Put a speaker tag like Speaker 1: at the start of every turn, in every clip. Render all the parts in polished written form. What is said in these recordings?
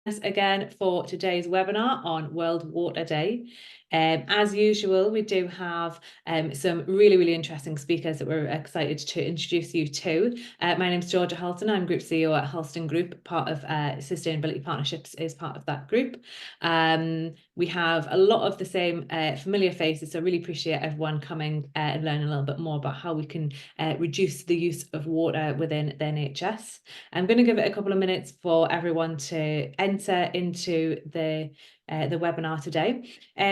Speaker 1: us again for today's webinar on World Water Day. As usual, we do have some really interesting speakers that we're excited to introduce you to. My name's Georgia Halton. I'm Group CEO at Halston Group. Part of Sustainability Partnerships is part of that group. We have a lot of the same familiar faces, so really appreciate everyone coming and learning a little bit more about how we can reduce the use of water within the NHS. I'm going to give it a couple of minutes for everyone to enter into the webinar today.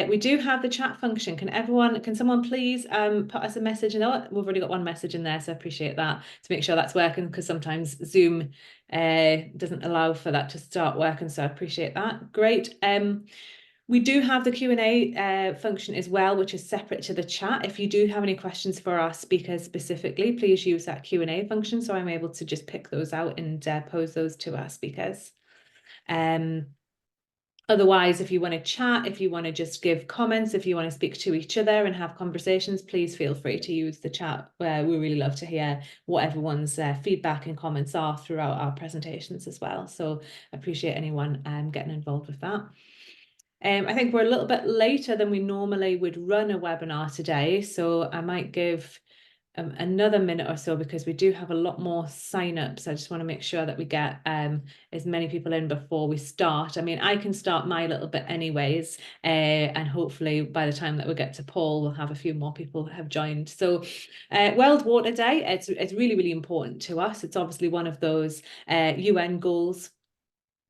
Speaker 1: We do have the chat function. Can someone please put us a message in? Oh, we've already got one message in there, so I appreciate that, to make sure that's working, because sometimes Zoom doesn't allow for that to start working, so I appreciate that. Great. We do have the Q&A function as well, which is separate to the chat. If you do have any questions for our speakers specifically, please use that Q&A function, so I'm able to just pick those out and pose those to our speakers. Otherwise, if you want to chat, if you want to just give comments, if you want to speak to each other and have conversations, please feel free to use the chat. We really love to hear what everyone's feedback and comments are throughout our presentations as well. So I appreciate anyone getting involved with that. I think we're a little bit later than we normally would run a webinar today, so I might give another minute or so, because we do have a lot more sign-ups. I just want to make sure that we get as many people in before we start. I mean, I can start my little bit anyways, and hopefully by the time that we get to Paul, we'll have a few more people have joined. So World Water Day, it's really important to us. It's obviously one of those UN goals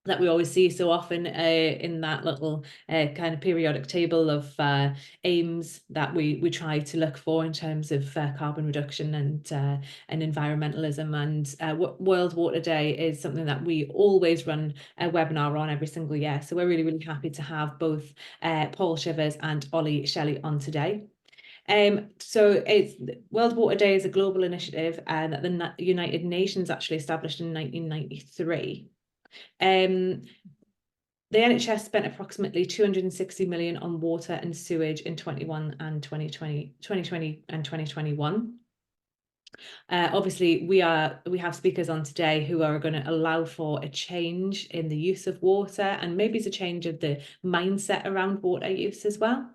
Speaker 1: that we always see so often in that little kind of periodic table of aims that we try to look for in terms of carbon reduction and environmentalism. And World Water Day is something that we always run a webinar on every single year. So we're really happy to have both Paul Shivers and Ollie Shelley on today. So World Water Day is a global initiative that the United Nations actually established in 1993. The NHS spent approximately 260 million on water and sewage in 2020 and 2021. Obviously, we have speakers on today who are going to allow for a change in the use of water, and maybe it's a change of the mindset around water use as well.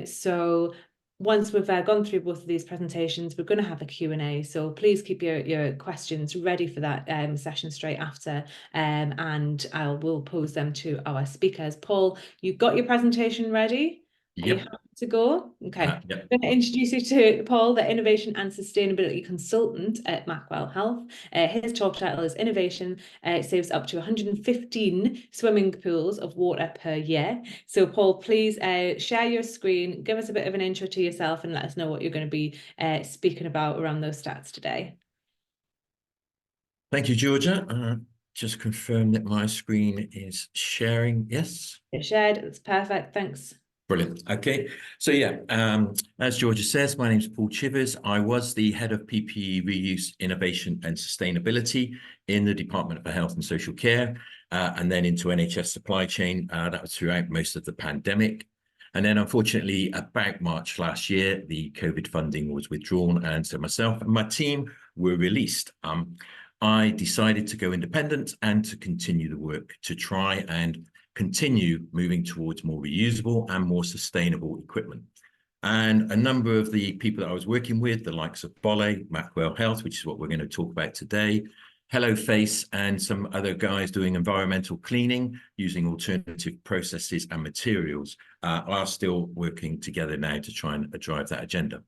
Speaker 1: So once we've gone through both of these presentations, we're going to have a Q&A, so please keep your questions ready for that session straight after, and we'll pose them to our speakers. Paul, you've got your presentation ready? Yep. Are you happy to go? Okay.
Speaker 2: Yep.
Speaker 1: I'm going to introduce you to Paul, the Innovation and Sustainability Consultant at Mackwell Health. His talk title is Innovation Saves Up to 115 Swimming Pools of Water per Year. So Paul, please share your screen, give us a bit of an intro to yourself, and let us know what you're going to be speaking about around those stats today.
Speaker 2: Thank you, Georgia. Just confirm that my screen is sharing. Yes.
Speaker 1: It's shared. It's perfect. Thanks.
Speaker 2: Brilliant. Okay. So yeah, as Georgia says, my name is Paul Shivers. I was the head of PPE reuse, innovation and sustainability in the Department for Health and Social Care, and then into NHS supply chain. That was throughout most of the pandemic. And then unfortunately, about March last year, the COVID funding was withdrawn, and so myself and my team were released. I decided to go independent and to continue the work to try and continue moving towards more reusable and more sustainable equipment. And a number of the people that I was working with, the likes of Bolle, Mackwell Health, which is what we're going to talk about today, Hello Face, and some other guys doing environmental cleaning using alternative processes and materials, are still working together now to try and drive that agenda.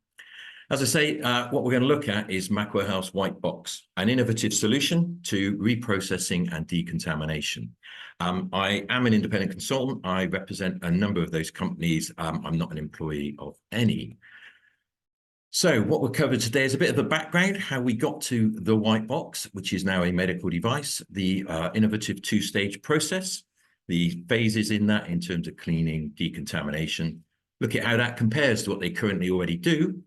Speaker 2: As I say, what we're going to look at is Mackwell Health's White Box, an innovative solution to reprocessing and decontamination. I am an independent consultant. I represent a number of those companies. I'm not an employee of any. So what we'll cover today is a bit of a background, how we got to the White Box, which is now a medical device, the innovative two-stage process, the phases in that in terms of cleaning, decontamination, look at how that compares to what they currently already do.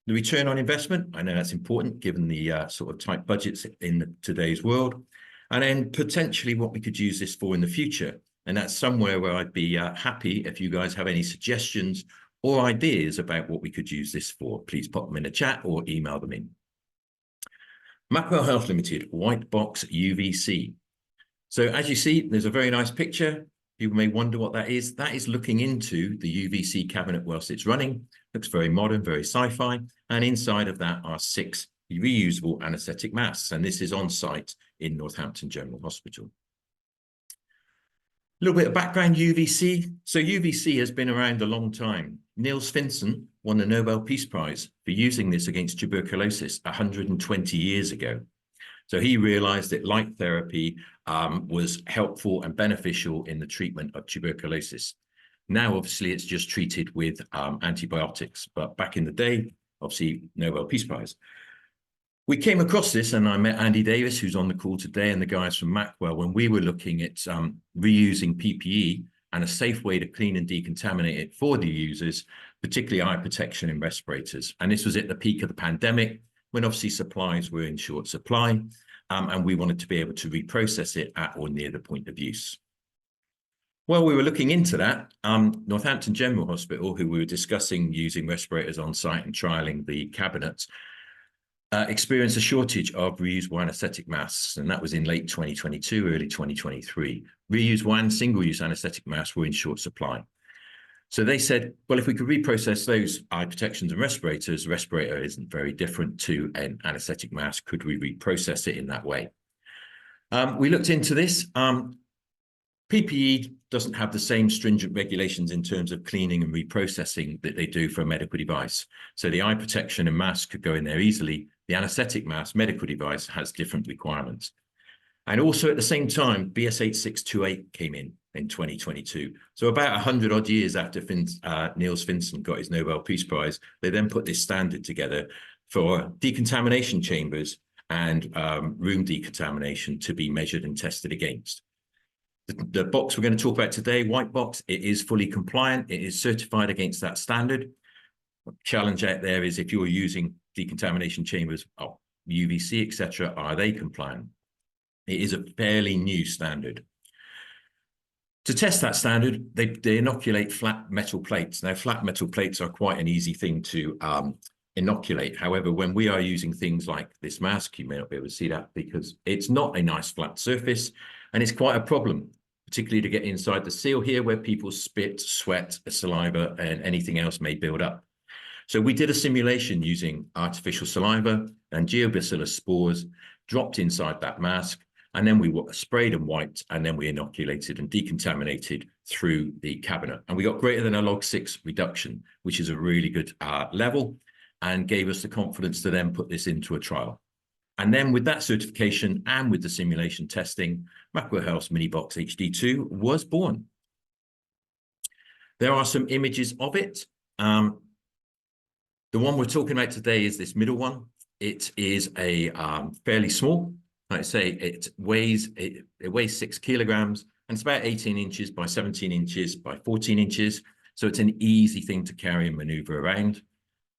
Speaker 2: The return on investment, I know that's important given the sort of tight budgets in today's world, and then potentially what we could use this for in the future. And that's somewhere where I'd be happy if you guys have any suggestions or ideas about what we could use this for. Please pop them in the chat or email them in. Mackwell Health Limited, White Box UVC. So as you see, there's a very nice picture. People may wonder what that is. That is looking into the UVC cabinet whilst it's running. Looks very modern, very sci-fi. And inside of that are 6 reusable anaesthetic masks. And this is on site in Northampton General Hospital. A little bit of background UVC. So UVC has been around a long time. Niels Finsen won the Nobel Peace Prize for using this against tuberculosis 120 years ago. So he realized that light therapy was helpful and beneficial in the treatment of tuberculosis. Now, obviously, it's just treated with antibiotics. But back in the day, obviously, Nobel Peace Prize. We came across this, and I met Andy Davis, who's on the call today, and the guys from Macwell, when we were looking at reusing PPE and a safe way to clean and decontaminate it for the users, particularly eye protection and respirators. And this was at the peak of the pandemic, when obviously supplies were in short supply, and we wanted to be able to reprocess it at or near the point of use. Well, we were looking into that. Northampton General Hospital, who we were discussing using respirators on site and trialing the cabinets, experienced a shortage of reusable anaesthetic masks, and that was in late 2022, early 2023. Reusable and single-use anaesthetic masks were in short supply. So they said, well, if we could reprocess those eye protections and respirators, the respirator isn't very different to an anaesthetic mask. Could we reprocess it in that way? We looked into this. PPE doesn't have the same stringent regulations in terms of cleaning and reprocessing that they do for a medical device. So the eye protection and mask could go in there easily. The anaesthetic mask medical device has different requirements. And also at the same time, BS 8628 came in 2022. So about 100 odd years after Niels Finsen got his Nobel Peace Prize, they then put this standard together for decontamination chambers and room decontamination to be measured and tested against. The box we're going to talk about today, white box, it is fully compliant. It is certified against that standard. The challenge out there is if you're using decontamination chambers, UVC, etc., are they compliant? It is a fairly new standard. To test that standard, they inoculate flat metal plates. Now, flat metal plates are quite an easy thing to inoculate. However, when we are using things like this mask, you may not be able to see that because it's not a nice flat surface, and it's quite a problem, particularly to get inside the seal here where people spit, sweat, saliva, and anything else may build up. So we did a simulation using artificial saliva and geobacillus spores dropped inside that mask, and then we sprayed and wiped, and then we inoculated and decontaminated through the cabinet. And we got greater than a log 6 reduction, which is a really good level, and gave us the confidence to then put this into a trial. And then with that certification and with the simulation testing, Macwell Health's Minibox HD2 was born. There are some images of it. The one we're talking about today is this middle one. It is a fairly small. Like I say, it weighs 6 kilograms, and it's about 18 inches by 17 inches by 14 inches. So it's an easy thing to carry and maneuver around.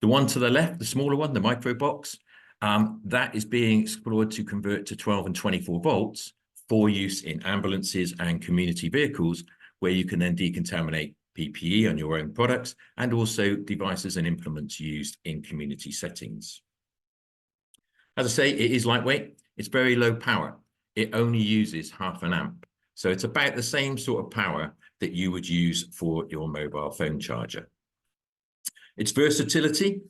Speaker 2: The one to the left, the smaller one, the micro box, that is being explored to convert to 12 and 24 volts for use in ambulances and community vehicles, where you can then decontaminate PPE on your own products and also devices and implements used in community settings. As I say, it is lightweight. It's very low power. It only uses ½ an amp. So it's about the same sort of power that you would use for your mobile phone charger. Its versatility.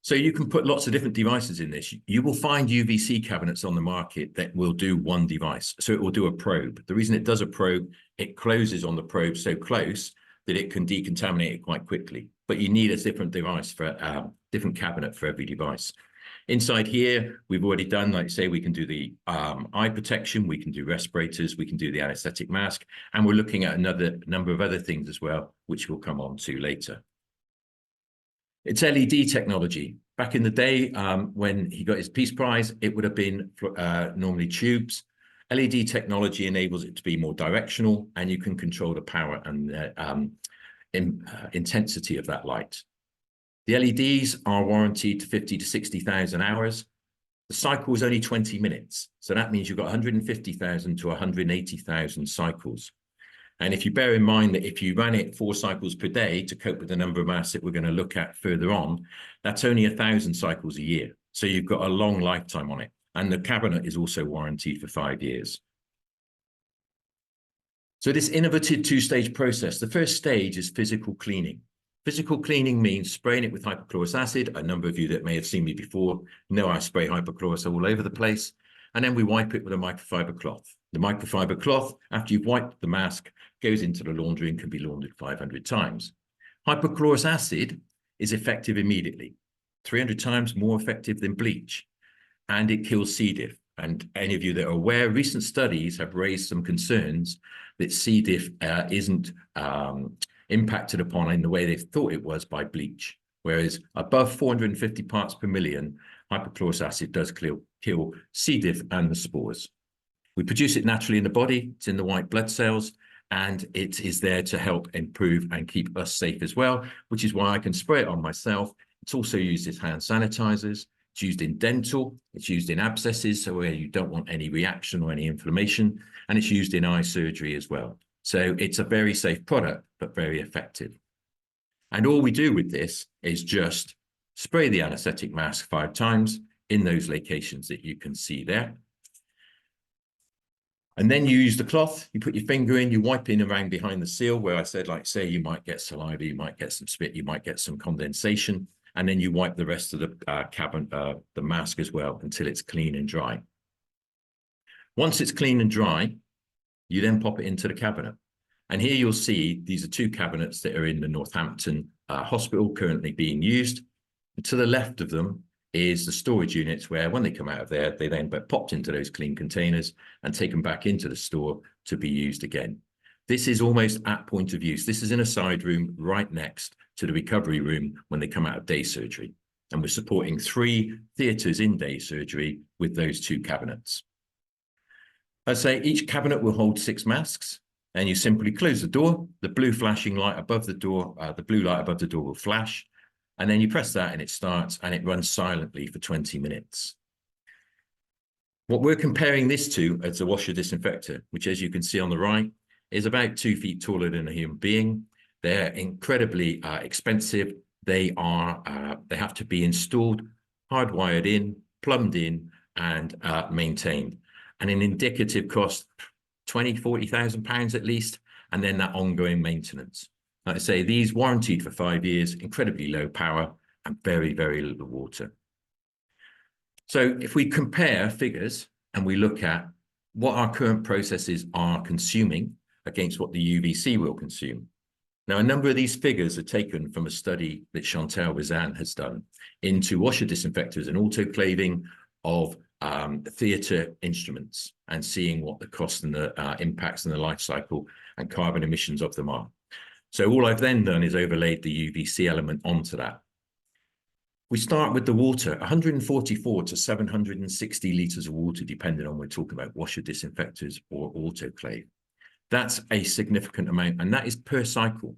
Speaker 2: So you can put lots of different devices in this. You will find UVC cabinets on the market that will do one device. So it will do a probe. The reason it does a probe, it closes on the probe so close that it can decontaminate it quite quickly. But you need a different device for different cabinet for every device. Inside here, we've already done, like say, we can do the eye protection, we can do respirators, we can do the anesthetic mask, and we're looking at another number of other things as well, which we'll come on to later. It's LED technology. Back in the day, when he got his Peace Prize, it would have been normally tubes. LED technology enables it to be more directional, and you can control the power and the intensity of that light. The LEDs are warranted to 50 to 60,000 hours. The cycle is only 20 minutes. So that means you've got 150,000 to 180,000 cycles. And if you bear in mind that if you ran it 4 cycles per day to cope with the number of masks that we're going to look at further on, that's only 1,000 cycles a year. So you've got a long lifetime on it. And the cabinet is also warranted for 5 years. So this innovative two-stage process, the first stage is physical cleaning. Physical cleaning means spraying it with hypochlorous acid. A number of you that may have seen me before know I spray hypochlorous all over the place. And then we wipe it with a microfiber cloth. The microfiber cloth, after you've wiped the mask, goes into the laundry and can be laundered 500 times. Hypochlorous acid is effective immediately, 300 times more effective than bleach, and it kills C. diff. And any of you that are aware, recent studies have raised some concerns that C. diff isn't impacted upon in the way they thought it was by bleach, whereas above 450 parts per million, hypochlorous acid does kill C. diff and the spores. We produce it naturally in the body, it's in the white blood cells, and it is there to help improve and keep us safe as well, which is why I can spray it on myself. It's also used as hand sanitizers. It's used in dental, it's used in abscesses, so where you don't want any reaction or any inflammation, and it's used in eye surgery as well. So it's a very safe product, but very effective. And all we do with this is just spray the anesthetic mask 5 times in those locations that you can see there. And then you use the cloth, you put your finger in, you wipe in around behind the seal where I said, like, say, you might get saliva, you might get some spit, you might get some condensation. And then you wipe the rest of the mask as well until it's clean and dry. Once it's clean and dry, you then pop it into the cabinet. And here you'll see these are 2 cabinets that are in the Northampton hospital currently being used. And to the left of them is the storage units where when they come out of there, they then get popped into those clean containers and taken back into the store to be used again. This is almost at point of use. This is in a side room right next to the recovery room when they come out of day surgery. And we're supporting 3 theatres in day surgery with those 2 cabinets. I'd say each cabinet will hold 6 masks, and you simply close the door. The blue flashing light above the door, the blue light above the door will flash, and then you press that and it starts and it runs silently for 20 minutes. What we're comparing this to is a washer disinfector, which, as you can see on the right, is about 2 feet taller than a human being. They're incredibly expensive. They have to be installed, hardwired in, plumbed in, and maintained. And an indicative cost, 20,000, 40,000 pounds at least, and then that ongoing maintenance. Like I say, these warranted for 5 years, incredibly low power, and very, very little water. So if we compare figures and we look at what our current processes are consuming against what the UVC will consume. Now, a number of these figures are taken from a study that Chantal Rizan has done into washer disinfectors and autoclaving of theatre instruments and seeing what the cost and the impacts and the life cycle and carbon emissions of them are. So all I've then done is overlaid the UVC element onto that. We start with the water, 144 to 760 litres of water, depending on we're talking about washer disinfectors or autoclave. That's a significant amount, and that is per cycle.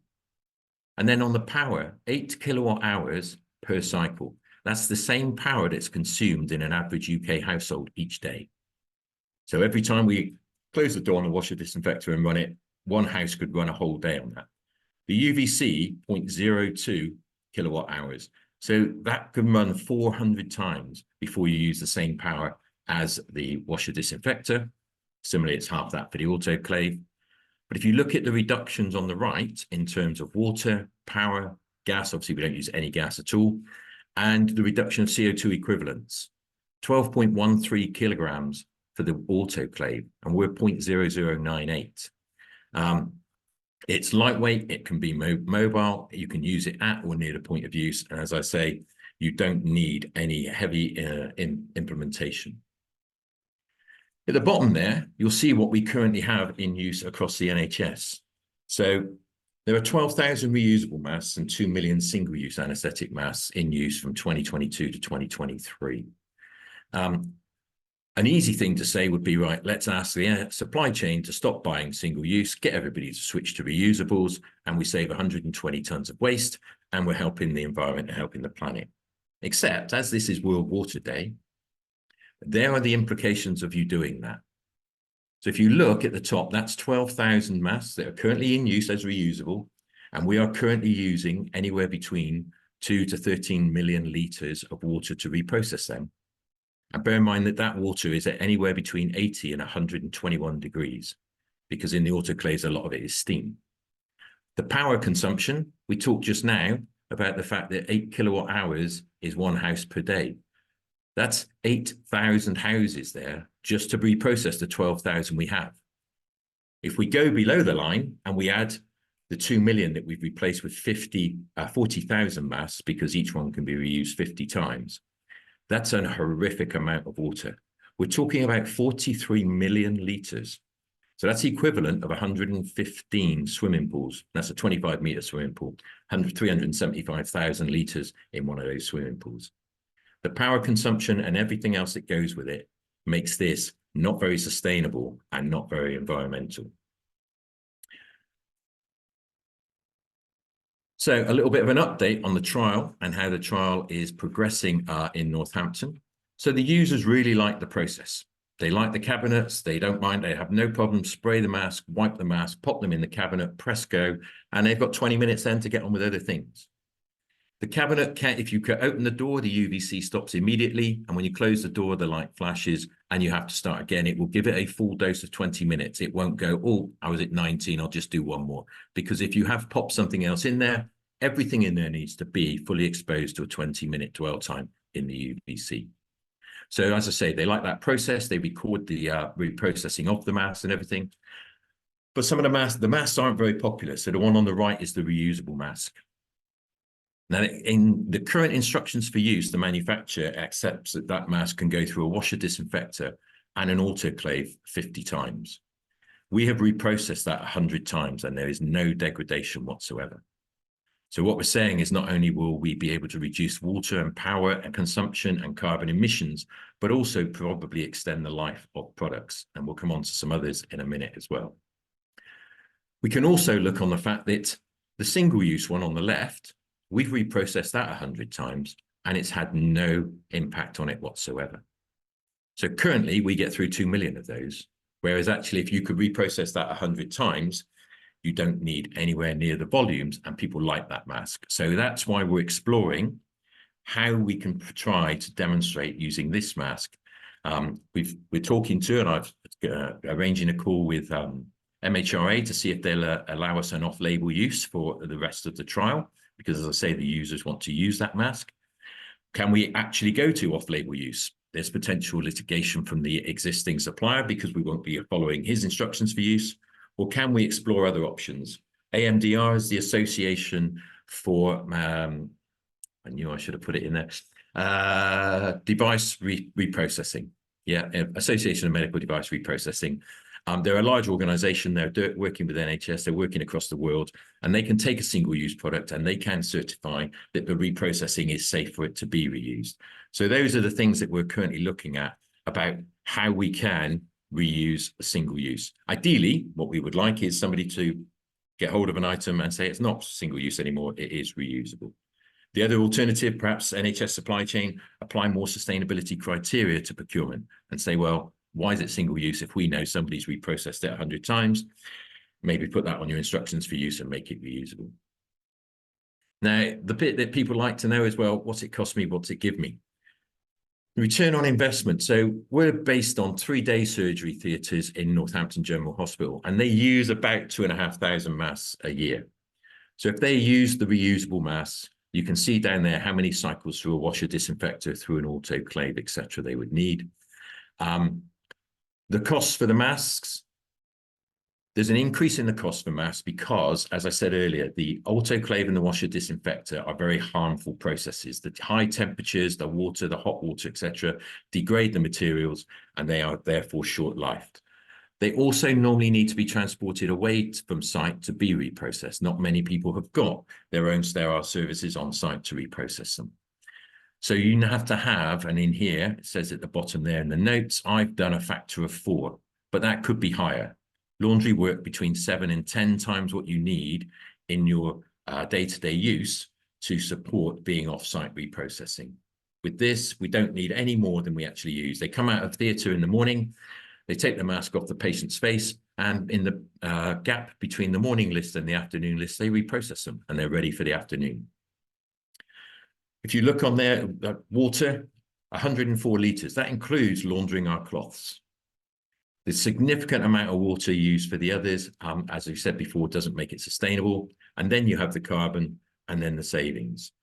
Speaker 2: And then on the power, 8 kilowatt hours per cycle. That's the same power that's consumed in an average UK household each day. So every time we close the door on a washer disinfector and run it, one house could run a whole day on that. The UVC, 0.02 kilowatt hours. So that can run 400 times before you use the same power as the washer disinfector. Similarly, it's half that for the autoclave. But if you look at the reductions on the right in terms of water, power, gas, obviously we don't use any gas at all, and the reduction of CO2 equivalents, 12.13 kilograms for the autoclave, and we're 0.0098. It's lightweight, it can be mobile, you can use it at or near the point of use, and as I say, you don't need any heavy implementation. At the bottom there, you'll see what we currently have in use across the NHS. So there are 12,000 reusable masks and 2 million single-use anaesthetic masks in use from 2022 to 2023. An easy thing to say would be, right, let's ask the supply chain to stop buying single-use, get everybody to switch to reusables, and we save 120 tons of waste, and we're helping the environment and helping the planet. Except, as this is World Water Day, there are the implications of you doing that. So if you look at the top, that's 12,000 masks that are currently in use as reusable, and we are currently using anywhere between 2 to 13 million litres of water to reprocess them. And bear in mind that that water is at anywhere between 80 and 121 degrees. because in the autoclaves, a lot of it is steam. The power consumption, we talked just now about the fact that 8 kilowatt hours is one house per day. That's 8,000 houses there just to reprocess the 12,000 we have. If we go below the line and we add the 2 million that we've replaced with 40,000 masks, because each one can be reused 50 times, that's a horrific amount of water. We're talking about 43 million litres. So that's the equivalent of 115 swimming pools. That's a 25-metre swimming pool, 375,000 litres in one of those swimming pools. The power consumption and everything else that goes with it makes this not very sustainable and not very environmental. So a little bit of an update on the trial and how the trial is progressing in Northampton. So the users really like the process. They like the cabinets, they don't mind, they have no problem, spray the mask, wipe the mask, pop them in the cabinet, press go, and they've got 20 minutes then to get on with other things. The cabinet can, if you open the door, the UVC stops immediately, and when you close the door, the light flashes, and you have to start again. It will give it a full dose of 20 minutes. It won't go, oh, I was at 19, I'll just do one more. Because if you have popped something else in there, everything in there needs to be fully exposed to a 20-minute dwell time in the UVC. So as I say, they like that process. They record the reprocessing of the masks and everything. But some of the masks aren't very popular. So the one on the right is the reusable mask. Now, in the current instructions for use, the manufacturer accepts that that mask can go through a washer disinfector and an autoclave 50 times. We have reprocessed that 100 times, and there is no degradation whatsoever. So what we're saying is not only will we be able to reduce water and power and consumption and carbon emissions, but also probably extend the life of products. And we'll come on to some others in a minute as well. We can also look on the fact that the single-use one on the left, we've reprocessed that 100 times, and it's had no impact on it whatsoever. So currently, we get through 2 million of those, whereas actually, if you could reprocess that 100 times, you don't need anywhere near the volumes, and people like that mask. So that's why we're exploring how we can try to demonstrate using this mask. We're talking to, and I've arranging a call with MHRA to see if they'll allow us an off-label use for the rest of the trial, because as I say, the users want to use that mask. Can we actually go to off-label use? There's potential litigation from the existing supplier because we won't be following his instructions for use. Or can we explore other options? AMDR is the Association for, I knew I should have put it in there, device reprocessing. Yeah, Association of Medical Device Reprocessing. They're a large organization. They're working with NHS. They're working across the world, and they can take a single-use product and they can certify that the reprocessing is safe for it to be reused. So those are the things that we're currently looking at about how we can reuse a single use. Ideally, what we would like is somebody to get hold of an item and say it's not single use anymore, it is reusable. The other alternative, perhaps NHS supply chain, apply more sustainability criteria to procurement and say, well, why is it single use if we know somebody's reprocessed it 100 times? Maybe put that on your instructions for use and make it reusable. Now, the bit that people like to know is, well, what's it cost me? What's it give me? Return on investment. So we're based on 3-day surgery theatres in Northampton General Hospital, and they use about 2,500 masks a year. So if they use the reusable masks, you can see down there how many cycles through a washer disinfector, through an autoclave, etc. they would need. The costs for the masks, there's an increase in the cost for masks because, as I said earlier, the autoclave and the washer disinfector are very harmful processes. The high temperatures, the water, the hot water, etc., degrade the materials, and they are therefore short-lived. They also normally need to be transported away from site to be reprocessed. Not many people have got their own sterile services on site to reprocess them. So you have to have, and in here, it says at the bottom there in the notes, I've done a factor of 4, but that could be higher. Laundry work between 7 and 10 times what you need in your day-to-day use to support being off-site reprocessing. With this, we don't need any more than we actually use. They come out of theatre in the morning, they take the mask off the patient's face, and in the gap between the morning list and the afternoon list, they reprocess them, and they're ready for the afternoon. If you look on there, water, 104 litres. That includes laundering our cloths. The significant amount of water used for the others, as we said before, doesn't make it sustainable. And then you have the carbon and then the savings.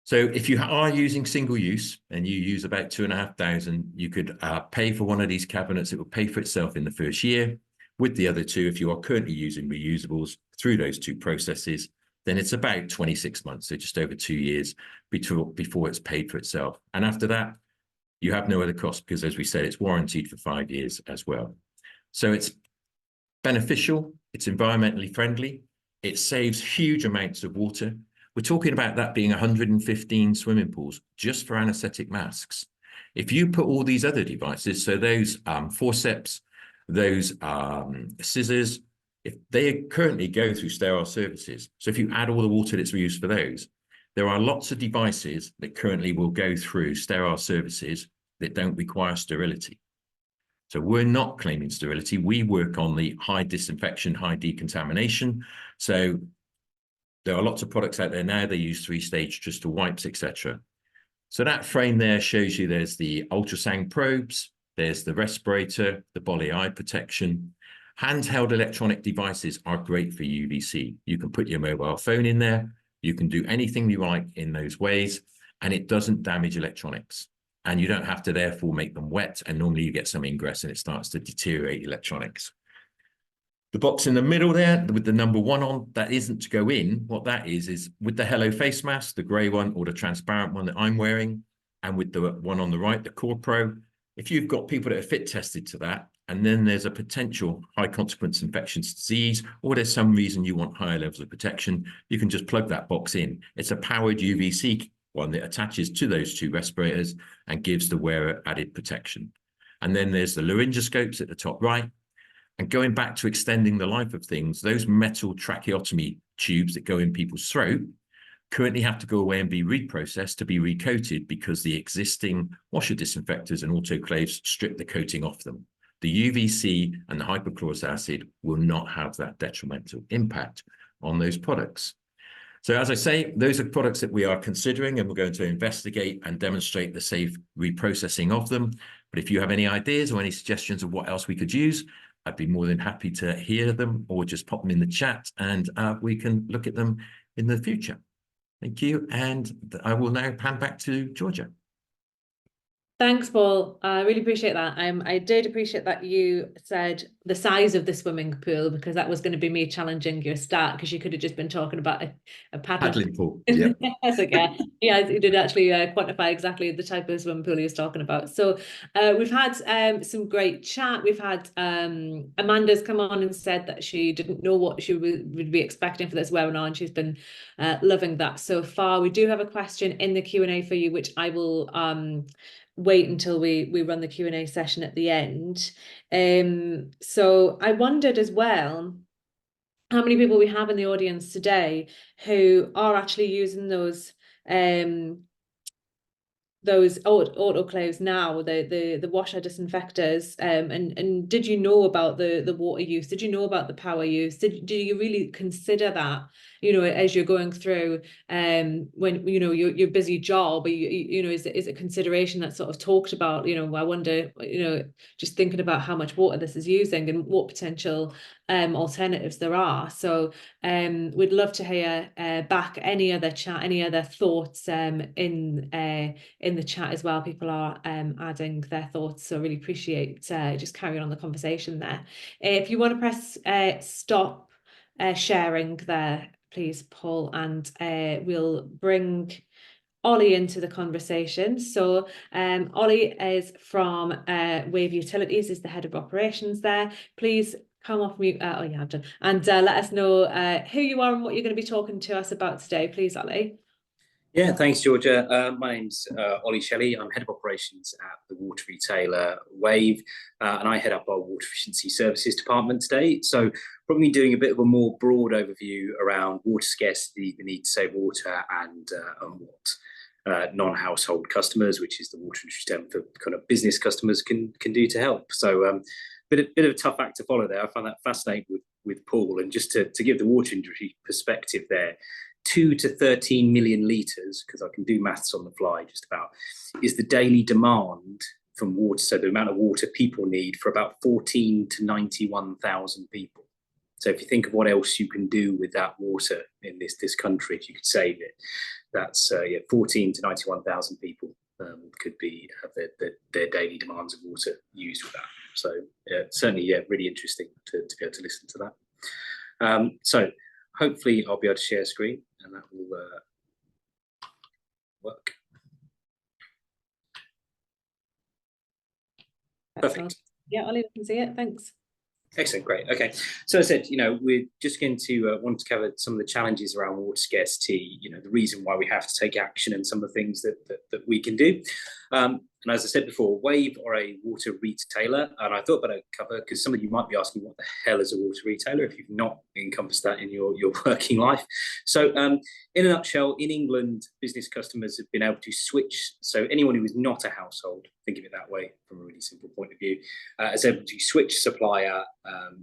Speaker 2: So if you are using single use and you use about 2,500, you could pay for one of these cabinets. It will pay for itself in the first year. With the other two, if you are currently using reusables through those two processes, then it's about 26 months, so just over 2 years before it's paid for itself. And after that, you have no other cost because, as we said, it's warranted for 5 years as well. So it's beneficial, it's environmentally friendly, it saves huge amounts of water. We're talking about that being 115 swimming pools just for anesthetic masks. If you put all these other devices, so those forceps, those scissors, if they currently go through sterile services, so if you add all the water that's used for those, there are lots of devices that currently will go through sterile services that don't require sterility. So we're not claiming sterility. We work on the high disinfection, high decontamination. So there are lots of products out there now. They use 3-stage crystal wipes, etc. So that frame there shows you there's the ultrasound probes, there's the respirator, the Bolly eye protection. Handheld electronic devices are great for UVC. You can put your mobile phone in there. You can do anything you like in those ways, and it doesn't damage electronics. And you don't have to therefore make them wet. And normally you get some ingress and it starts to deteriorate electronics. The box in the middle there with the number 1 on, that isn't to go in. What that is with the Hello face mask, the gray one or the transparent one that I'm wearing, and with the one on the right, the Core Pro, if you've got people that are fit tested to that, and then there's a potential high consequence infectious disease, or there's some reason you want higher levels of protection, you can just plug that box in. It's a powered UVC one that attaches to those 2 respirators and gives the wearer added protection. And then there's the laryngoscopes at the top right. And going back to extending the life of things, those metal tracheotomy tubes that go in people's throat currently have to go away and be reprocessed to be recoated because the existing washer disinfectors and autoclaves strip the coating off them. The UVC and the hypochlorous acid will not have that detrimental impact on those products. So as I say, those are products that we are considering, and we're going to investigate and demonstrate the safe reprocessing of them. But if you have any ideas or any suggestions of what else we could use, I'd be more than happy to hear them, or just pop them in the chat and we can look at them in the future. Thank you. And I will now hand back to Georgia.
Speaker 1: Thanks, Paul. I really appreciate that. I did appreciate that you said the size of the swimming pool, because that was going to be me challenging your start, because you could have just been talking about a paddling
Speaker 2: pool. Yeah.
Speaker 1: Yes, okay. Yeah, you did actually quantify exactly the type of swimming pool you was talking about. So we've had some great chat. We've had Amanda's come on and said that she didn't know what she would be expecting for this webinar, and she's been loving that so far. We do have a question in the Q&A for you, which I will wait until we run the Q&A session at the end. So I wondered as well how many people we have in the audience today who are actually using those autoclaves now, the washer disinfectors, and did you know about the water use? Did you know about the power use? Do you really consider that, you know, as you're going through when you know your busy job? You know, is it consideration that's sort of talked about? You know, I wonder, you know, just thinking about how much water this is using and what potential alternatives there are. So we'd love to hear back any other chat, any other thoughts in the chat as well. People are adding their thoughts, so really appreciate just carrying on the conversation there. If you want to press stop sharing there, please, Paul, and we'll bring Ollie into the conversation. So Ollie is from Wave Utilities, is the head of operations there. Please come off mute. Oh yeah, I've done. And let us know who you are and what you're going to be talking to us about today, please, Ollie.
Speaker 3: Yeah, thanks, Georgia. My name's Ollie Shelley. I'm head of operations at the water retailer Wave, and I head up our water efficiency services department today. So probably doing a bit of a more broad overview around water scarcity, the need to save water, and what non-household customers, which is the water industry term for kind of business customers, can do to help. So bit of a tough act to follow there. I find that fascinating with Paul, and just to give the water industry perspective there. 2 to 13 million litres, because I can do maths on the fly just about, is the daily demand from water, so the amount of water people need for about 14 to 91,000 people. So if you think of what else you can do with that water in this country, if you could save it, that's 14 to 91,000 people could have their daily demands of water used with that. So certainly, really interesting to be able to listen to that. So hopefully I'll be able to share screen and that will work. Perfect.
Speaker 1: Yeah, Ollie, we can see it. Thanks.
Speaker 3: Excellent, great. Okay, so as I said, we're just going to want to cover some of the challenges around water scarcity. The reason why we have to take action and some of the things that we can do. And as I said before, Wave are a water retailer, and I thought I'd cover, because some of you might be asking, what the hell is a water retailer, if you've not encompassed that in your working life. So in a nutshell, in England, business customers have been able to switch. So anyone who is not a household, think of it that way from a really simple point of view, is able to switch supplier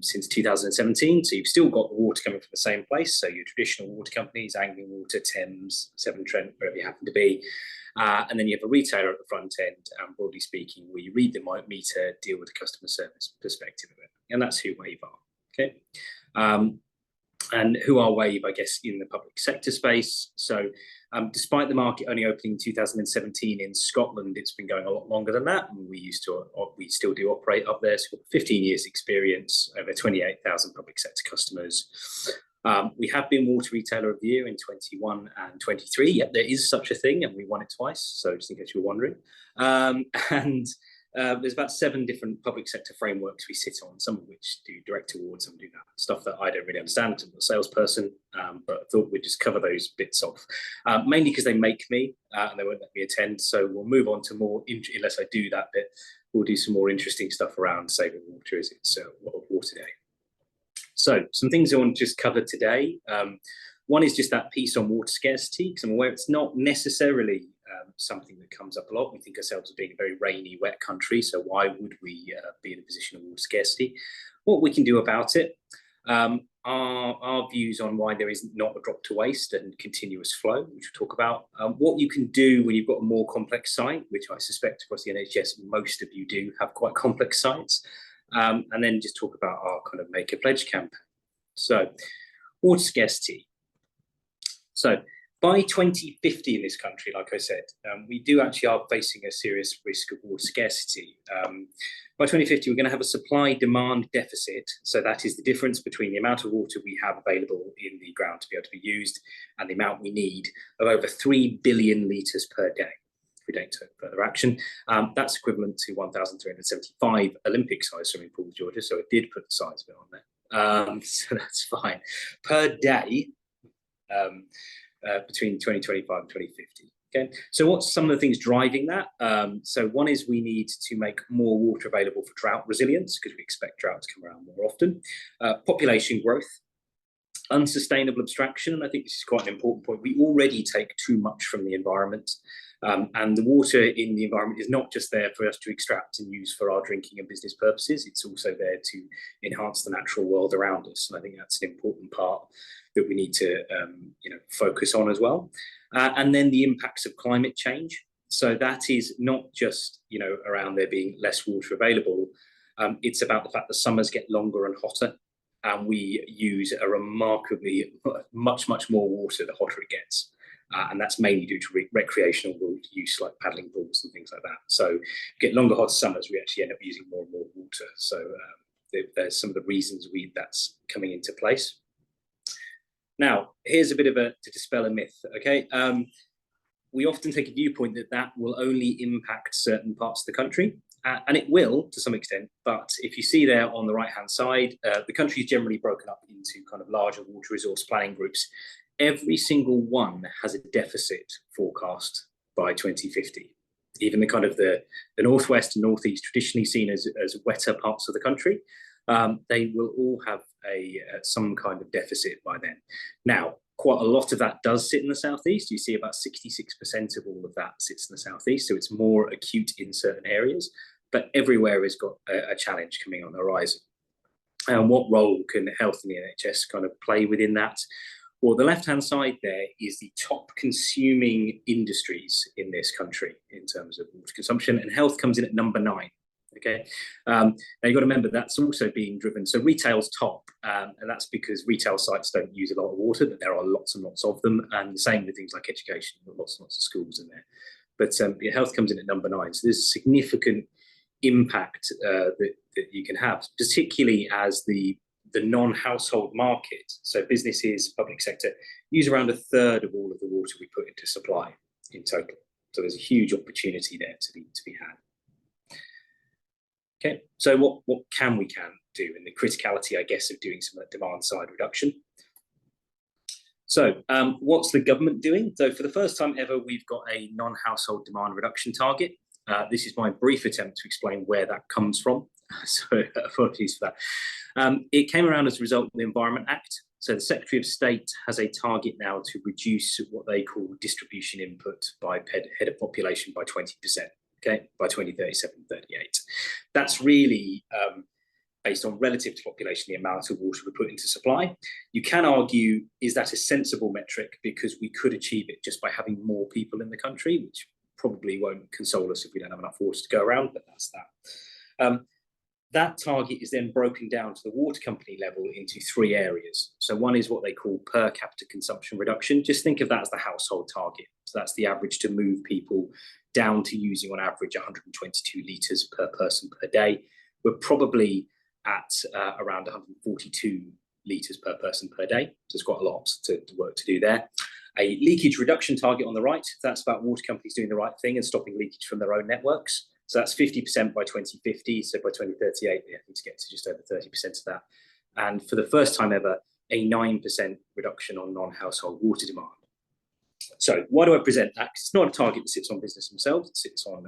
Speaker 3: since 2017. So you've still got the water coming from the same place. So your traditional water companies, Anglian Water, Thames, Severn Trent, wherever you happen to be. And then you have a retailer at the front end, broadly speaking, where you read the meter, deal with the customer service perspective of it. And that's who Wave are, okay? And who are Wave, I guess, in the public sector space? So despite the market only opening in 2017 in Scotland, it's been going a lot longer than that. And we still do operate up there. So we've got 15 years experience, over 28,000 public sector customers. We have been Water Retailer of the Year in 21 and 23. Yep, there is such a thing, and we won it twice. So just in case you were wondering. There's about 7 different public sector frameworks we sit on, some of which do direct awards, some do that stuff that I don't really understand. I'm a salesperson, but I thought we'd just cover those bits off, mainly because they make me and they won't let me attend. So we'll move on to more, unless I do that bit, we'll do some more interesting stuff around saving water as it's Water Day. So some things I want to just cover today. One is just that piece on water scarcity, because I'm aware it's not necessarily something that comes up a lot. We think ourselves as being a very rainy, wet country, so why would we be in a position of water scarcity? What we can do about it, our views on why there is not a drop to waste and continuous flow, which we'll talk about. What you can do when you've got a more complex site, which I suspect across the NHS, most of you do have quite complex sites. And then just talk about our kind of Make a Pledge campaign. So, water scarcity. So, by 2050 in this country, like I said, we do actually are facing a serious risk of water scarcity. By 2050, we're going to have a supply-demand deficit. So that is the difference between the amount of water we have available in the ground to be able to be used and the amount we need of over 3 billion litres per day. We don't take further action. That's equivalent to 1,375 Olympic-sized swimming pools, Georgia. So I did put the size of it on there. So that's fine. Per day between 2025 and 2050. Okay. So what's some of the things driving that? So one is we need to make more water available for drought resilience, because we expect drought to come around more often. Population growth. Unsustainable abstraction, and I think this is quite an important point. We already take too much from the environment. And the water in the environment is not just there for us to extract and use for our drinking and business purposes. It's also there to enhance the natural world around us. And I think that's an important part that we need to focus on as well. And then the impacts of climate change. So that is not just around there being less water available. It's about the fact that summers get longer and hotter. And we use a remarkably much more water the hotter it gets. And that's mainly due to recreational use, like paddling pools and things like that. So get longer hot summers, we actually end up using more and more water. So there's some of the reasons that's coming into place. Now, here's a bit of to dispel a myth, okay? We often take a viewpoint that will only impact certain parts of the country. And it will, to some extent, but if you see there on the right-hand side, the country is generally broken up into kind of larger water resource planning groups. Every single one has a deficit forecast by 2050. Even the kind of the northwest and northeast, traditionally seen as wetter parts of the country, they will all have some kind of deficit by then. Now, quite a lot of that does sit in the southeast. You see about 66% of all of that sits in the southeast, so it's more acute in certain areas, but everywhere has got a challenge coming on the horizon. And what role can health and the NHS kind of play within that? Well, the left-hand side there is the top consuming industries in this country in terms of water consumption, and health comes in at number 9. Okay, now you've got to remember that's also being driven. So retail's top, and that's because retail sites don't use a lot of water, but there are lots and lots of them, and the same with things like education, lots and lots of schools in there. But health comes in at number 9. So there's significant impact that you can have, particularly as the non-household market, so businesses, public sector, use around 1/3 of all of the water we put into supply in total. So there's a huge opportunity there to be had. Okay, so what can we do, and the criticality, I guess, of doing some of that demand side reduction. So what's the government doing? So for the first time ever, we've got a non-household demand reduction target. This is my brief attempt to explain where that comes from. So apologies for that. It came around as a result of the Environment Act. So the Secretary of State has a target now to reduce what they call distribution input by head of population by 20%, okay, by 2037-38. That's really based on relative to population, the amount of water we put into supply. You can argue, is that a sensible metric? Because we could achieve it just by having more people in the country, which probably won't console us if we don't have enough water to go around, but that's that. That target is then broken down to the water company level into 3 areas. So one is what they call per capita consumption reduction. Just think of that as the household target. So that's the average to move people down to using on average 122 litres per person per day. We're probably at around 142 litres per person per day. So there's quite a lot to work to do there. A leakage reduction target on the right. That's about water companies doing the right thing and stopping leakage from their own networks. So that's 50% by 2050. So by 2038, we need to get to just over 30% of that. And for the first time ever, a 9% reduction on non-household water demand. So why do I present that? It's not a target that sits on business themselves. It sits on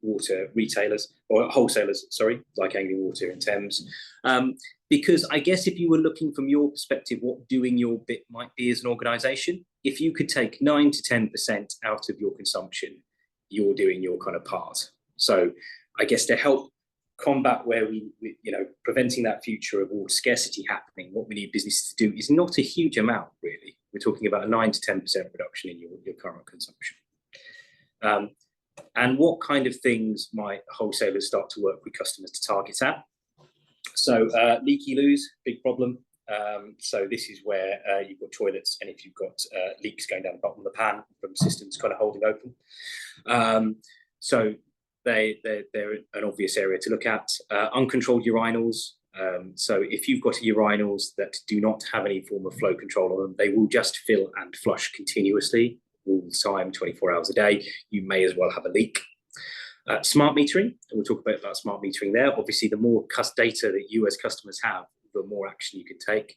Speaker 3: water retailers or wholesalers, sorry, like Angling Water and Thames. Because I guess if you were looking from your perspective, what doing your bit might be as an organisation, if you could take 9 to 10% out of your consumption, you're doing your kind of part. So I guess to help combat where we preventing that future of water scarcity happening, what we need businesses to do is not a huge amount, really. We're talking about a 9 to 10% reduction in your current consumption. And what kind of things might wholesalers start to work with customers to target at? So leaky loos, big problem. So this is where you've got toilets, and if you've got leaks going down the bottom of the pan from systems kind of holding open. So they're an obvious area to look at. Uncontrolled urinals. So if you've got urinals that do not have any form of flow control on them, they will just fill and flush continuously all the time, 24 hours a day. You may as well have a leak. Smart metering, and we'll talk about smart metering there. Obviously, the more data that you as customers have, the more action you can take.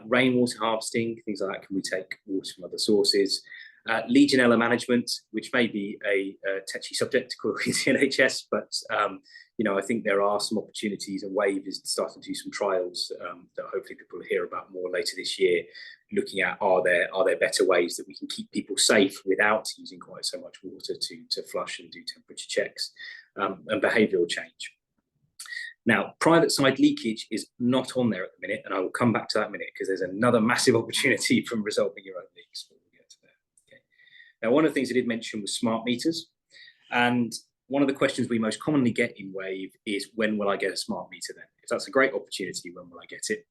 Speaker 3: Rainwater harvesting, things like that. Can we take water from other sources? Legionella management, which may be a touchy subject to call it the NHS, but I think there are some opportunities, and Wave is starting to do some trials that hopefully people will hear about more later this year, looking at are there better ways that we can keep people safe without using quite so much water to flush and do temperature checks, and behavioural change. Now, private side leakage is not on there at the minute, and I will come back to that in a minute because there's another massive opportunity from resolving your own leaks. But we'll get to that. Okay. Now, one of the things I did mention was smart meters, and one of the questions we most commonly get in Wave is, when will I get a smart meter then? If that's a great opportunity, when will I get it?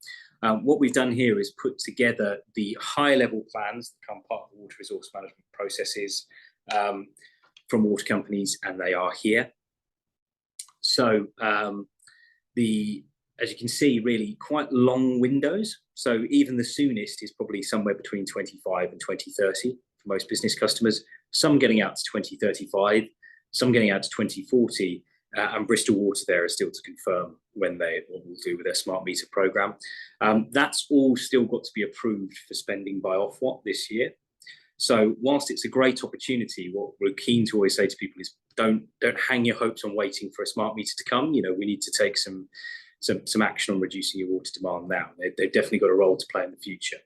Speaker 3: What we've done here is put together the high level plans that become part of the water resource management processes from water companies, and they are here. So as you can see, really quite long windows. So even the soonest is probably somewhere between 25 and 2030 for most business customers, some getting out to 2035, some getting out to 2040, and Bristol Water there is still to confirm what we'll do with their smart meter programme. That's all still got to be approved for spending by Ofwat this year. So whilst it's a great opportunity, what we're keen to always say to people is don't hang your hopes on waiting for a smart meter to come. We need to take some action on reducing your water demand now. They've definitely got a role to play in the future.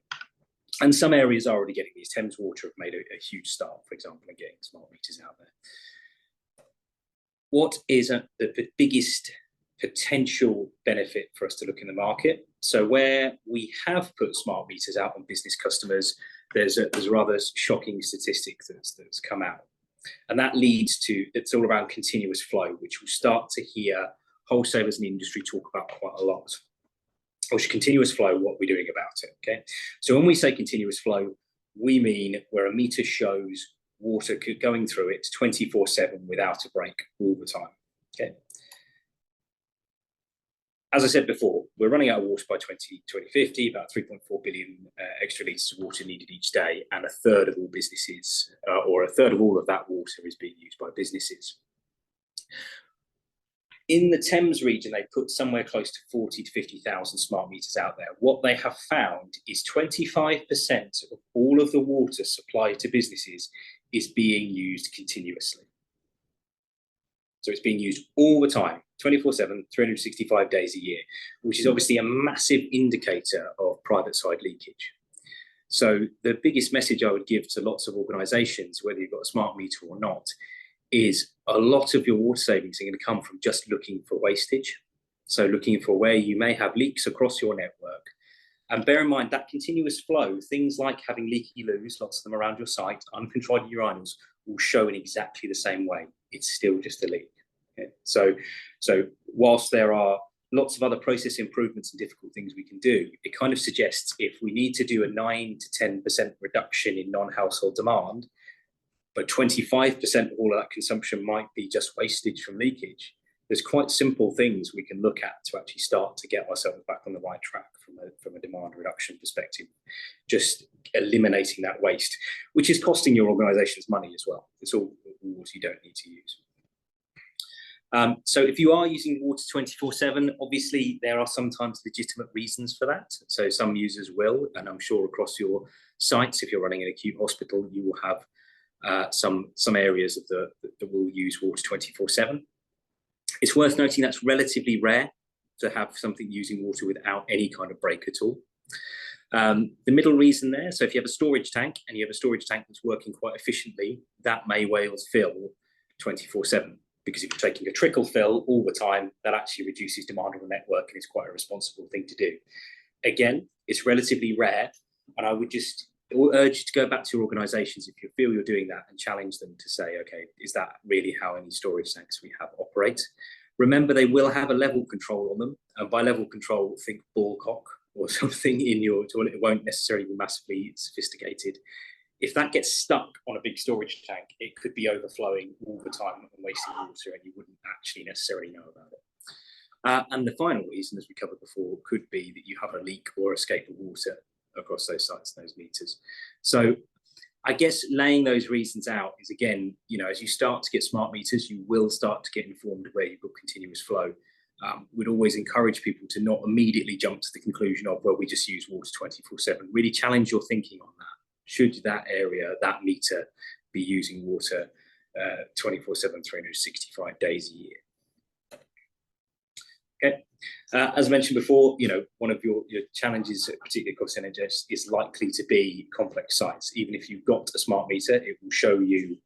Speaker 3: And some areas are already getting these. Thames Water have made a huge start, for example, in getting smart meters out there. What is the biggest potential benefit for us to look in the market? So where we have put smart meters out on business customers, there's a rather shocking statistic that's come out. And that leads to, it's all around continuous flow, which we'll start to hear wholesalers in the industry talk about quite a lot. Which continuous flow, what we're doing about it, okay? So when we say continuous flow, we mean where a meter shows water going through it 24/7 without a break all the time, okay? As I said before, we're running out of water by 2050, about 3.4 billion extra litres of water needed each day, and a third of all businesses, or a third of all of that water is being used by businesses. In the Thames region, they put somewhere close to 40 to 50,000 smart meters out there. What they have found is 25% of all of the water supplied to businesses is being used continuously. So it's being used all the time, 24/7, 365 days a year, which is obviously a massive indicator of private side leakage. So the biggest message I would give to lots of organisations, whether you've got a smart meter or not, is a lot of your water savings are going to come from just looking for wastage. So looking for where you may have leaks across your network. And bear in mind that continuous flow, things like having leaky loos, lots of them around your site, uncontrolled urinals, will show in exactly the same way. It's still just a leak. Okay? So whilst there are lots of other process improvements and difficult things we can do, it kind of suggests if we need to do a 9 to 10% reduction in non-household demand, but 25% of all of that consumption might be just wastage from leakage, there's quite simple things we can look at to actually start to get ourselves back on the right track from a demand reduction perspective. Just eliminating that waste, which is costing your organisations money as well. It's all water you don't need to use. So if you are using water 24/7, obviously there are sometimes legitimate reasons for that. So some users will, and I'm sure across your sites, if you're running an acute hospital, you will have some areas of that will use water 24/7. It's worth noting that's relatively rare to have something using water without any kind of break at all. The middle reason there, so if you have a storage tank and you have a storage tank that's working quite efficiently, that may well fill 24/7, because if you're taking a trickle fill all the time, that actually reduces demand on the network and it's quite a responsible thing to do. Again, it's relatively rare, and I would just urge you to go back to your organisations if you feel you're doing that and challenge them to say, okay, is that really how any storage tanks we have operate? Remember, they will have a level control on them, and by level control, think ball cock or something in your toilet. It won't necessarily be massively sophisticated. If that gets stuck on a big storage tank, it could be overflowing all the time and wasting water, and you wouldn't actually necessarily know about it. And the final reason, as we covered before, could be that you have a leak or escape of water across those sites and those meters. So I guess laying those reasons out is, again, as you start to get smart meters, you will start to get informed where you've got continuous flow. We'd always encourage people to not immediately jump to the conclusion of, well, we just use water 24/7. Really challenge your thinking on that. Should that area, that meter, be using water 24/7, 365 days a year? Okay. As mentioned before, one of your challenges, particularly across NHS, is likely to be complex sites. Even if you've got a smart meter, it will show you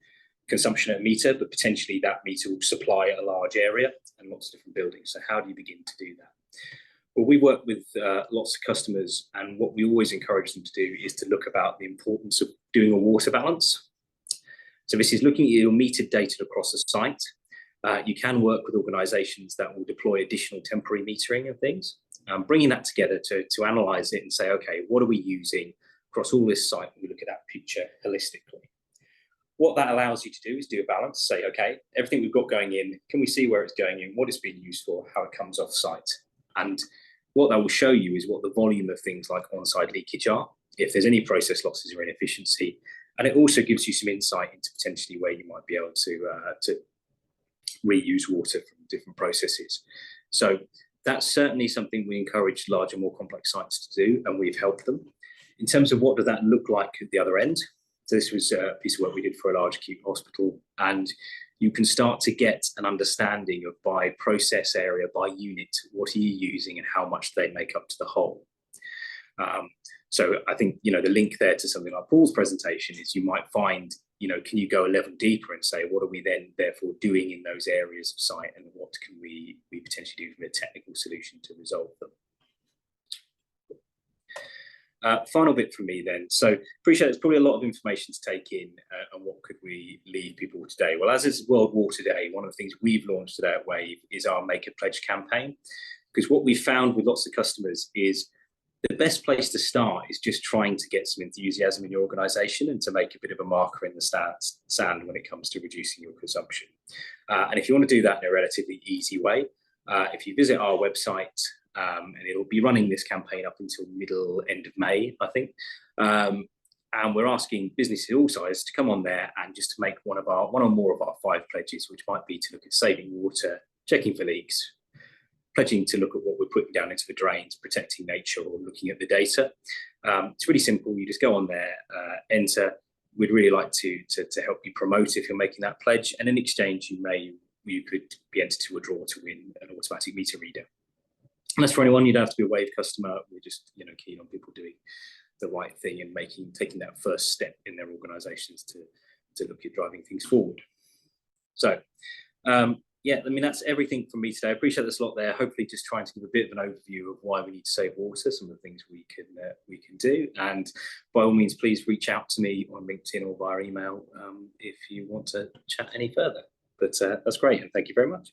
Speaker 3: consumption at a meter, but potentially that meter will supply a large area and lots of different buildings. So how do you begin to do that? Well, we work with lots of customers, and what we always encourage them to do is to look about the importance of doing a water balance. So this is looking at your metered data across a site. You can work with organisations that will deploy additional temporary metering of things, bringing that together to analyse it and say, okay, what are we using across all this site? We look at that picture holistically. What that allows you to do is do a balance, say, okay, everything we've got going in, can we see where it's going in, what it's being used for, how it comes off site? And what that will show you is what the volume of things like on-site leakage are, if there's any process losses or inefficiency. And it also gives you some insight into potentially where you might be able to reuse water from different processes. So that's certainly something we encourage larger, more complex sites to do, and we've helped them. In terms of what does that look like at the other end? So this was a piece of work we did for a large acute hospital, and you can start to get an understanding of, by process area, by unit, what are you using and how much they make up to the whole. So I think, the link there to something like Paul's presentation is you might find, can you go a level deeper and say, what are we then therefore doing in those areas of site, and what can we potentially do from a technical solution to resolve them? Final bit from me then. So appreciate it's probably a lot of information to take in, and what could we leave people with today? Well, as it's World Water Day, one of the things we've launched today at Wave is our Make a Pledge campaign, because what we found with lots of customers is the best place to start is just trying to get some enthusiasm in your organisation and to make a bit of a marker in the sand when it comes to reducing your consumption. And if you want to do that in a relatively easy way, if you visit our website, and it'll be running this campaign up until end of May, I think. And we're asking businesses of all sizes to come on there and just to make one or more of our 5 pledges, which might be to look at saving water, checking for leaks, pledging to look at what we're putting down into the drains, protecting nature, or looking at the data. It's really simple. You just go on there, enter. We'd really like to help you promote if you're making that pledge. And in exchange, you could be entered to a draw to win an automatic meter reader. And that's for anyone. You don't have to be a Wave customer. We're just keen on people doing the right thing and taking that first step in their organisations to look at driving things forward. So yeah, I mean, that's everything from me today. I appreciate there's a lot there. Hopefully just trying to give a bit of an overview of why we need to save water, some of the things we can do. And by all means, please reach out to me on LinkedIn or via email if you want to chat any further. But that's great, and thank you very much.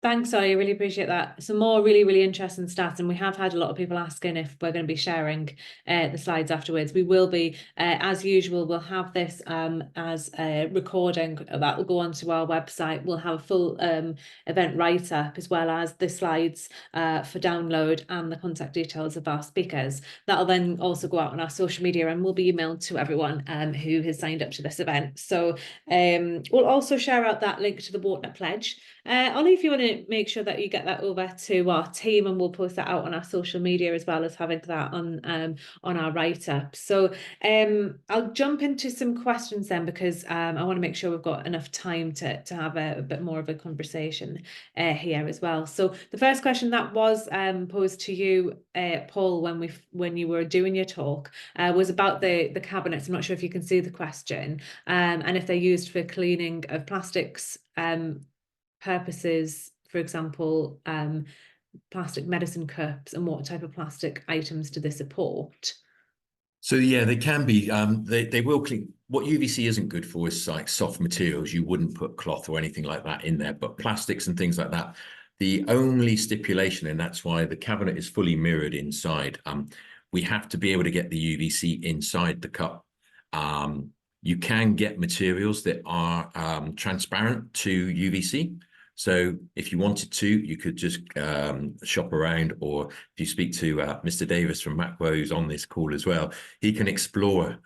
Speaker 1: Thanks, Ollie. I really appreciate that. Some more really interesting stats, and we have had a lot of people asking if we're going to be sharing the slides afterwards. We will be, as usual. We'll have this as a recording that will go onto our website. We'll have a full event write-up, as well as the slides for download and the contact details of our speakers. That'll then also go out on our social media and will be emailed to everyone who has signed up to this event. So we'll also share out that link to the Water Pledge. Ollie, if you want to make sure that you get that over to our team, and we'll post that out on our social media, as well as having that on our write-up. So I'll jump into some questions then, because I want to make sure we've got enough time to have a bit more of a conversation here as well. So the first question that was posed to you, Paul, when you were doing your talk, was about the cabinets. I'm not sure if you can see the question, and if they're used for cleaning of plastics purposes, for example, plastic medicine cups, and what type of plastic items do they support?
Speaker 2: So yeah, they can be. They will clean. What UVC isn't good for is like soft materials. You wouldn't put cloth or anything like that in there, but plastics and things like that. The only stipulation, and that's why the cabinet is fully mirrored inside, we have to be able to get the UVC inside the cup. You can get materials that are transparent to UVC. So if you wanted to, you could just shop around, or if you speak to Mr. Davis from Macwo, who's on this call as well, he can explore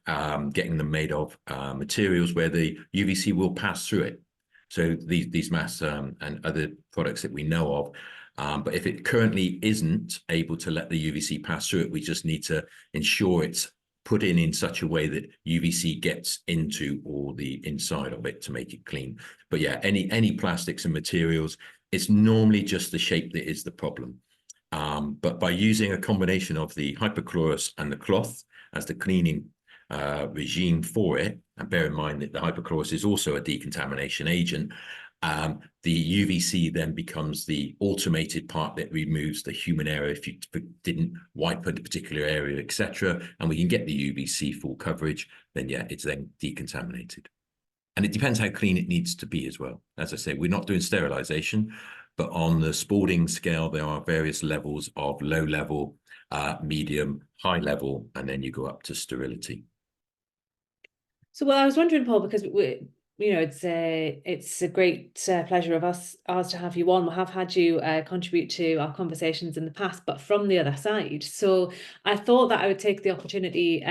Speaker 2: getting them made of materials where the UVC will pass through it. So these masks and other products that we know of. But if it currently isn't able to let the UVC pass through it, we just need to ensure it's put in such a way that UVC gets into all the inside of it to make it clean. But yeah, any plastics and materials, it's normally just the shape that is the problem. But by using a combination of the hypochlorous and the cloth as the cleaning regime for it, and bear in mind that the hypochlorous is also a decontamination agent, the UVC then becomes the automated part that removes the human error if you didn't wipe a particular area, etc. And we can get the UVC full coverage, then yeah, it's then decontaminated. And it depends how clean it needs to be as well. As I say, we're not doing sterilization, but on the Spalding scale, there are various levels of low level, medium, high level, and then you go up to sterility.
Speaker 1: So, well, I was wondering, Paul, because it's a great pleasure of ours to have you on. We have had you contribute to our conversations in the past, but from the other side. So I thought that I would take the opportunity,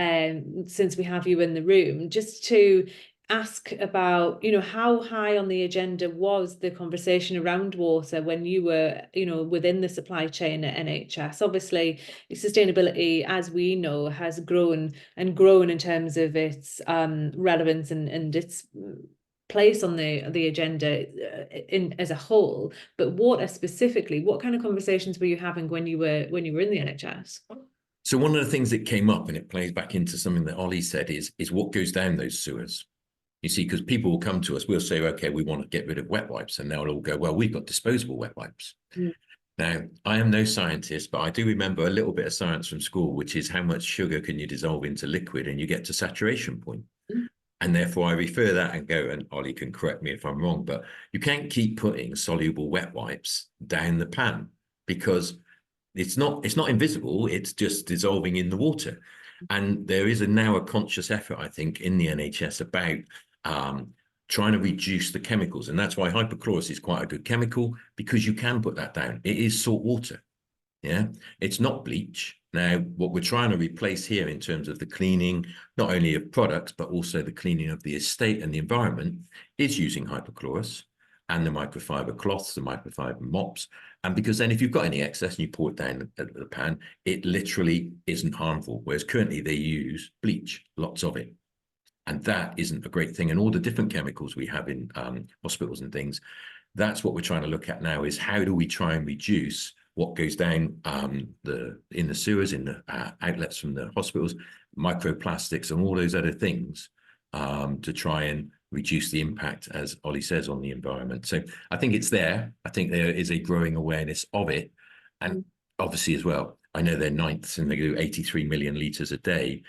Speaker 1: since we have you in the room, just to ask about, how high on the agenda was the conversation around water when you were, within the supply chain at NHS. Obviously, sustainability, as we know, has grown in terms of its relevance and its place on the agenda as a whole. But water specifically, what kind of conversations were you having when you were in the NHS?
Speaker 2: So one of the things that came up, and it plays back into something that Ollie said, is what goes down those sewers. You see, because people will come to us, we'll say, okay, we want to get rid of wet wipes. And they'll all go, well, we've got disposable wet wipes. Mm. Now, I am no scientist, but I do remember a little bit of science from school, which is how much sugar can you dissolve into liquid and you get to saturation point.
Speaker 1: Mm.
Speaker 2: And therefore I refer that and go, and Ollie can correct me if I'm wrong, but you can't keep putting soluble wet wipes down the pan because it's not invisible, it's just dissolving in the water. And there is now a conscious effort, I think, in the NHS about trying to reduce the chemicals. And that's why hypochlorous is quite a good chemical, because you can put that down. It is salt water. Yeah, it's not bleach. Now, what we're trying to replace here in terms of the cleaning, not only of products, but also the cleaning of the estate and the environment, is using hypochlorous and the microfiber cloths, the microfiber mops. And because then if you've got any excess and you pour it down the pan, it literally isn't harmful. Whereas currently they use bleach, lots of it. And that isn't a great thing. And all the different chemicals we have in hospitals and things, that's what we're trying to look at now, is how do we try and reduce what goes down in the sewers, in the outlets from the hospitals, microplastics and all those other things, to try and reduce the impact, as Ollie says, on the environment. So I think it's there. I think there is a growing awareness of it. And obviously as well, I know they're ninth and they do 83 million litres a day,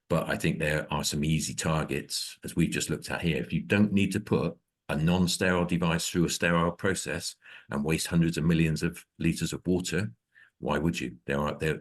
Speaker 2: but I think there are some easy targets, as we've just looked at here. If you don't need to put a non-sterile device through a sterile process and waste hundreds of millions of litres of water, why would you?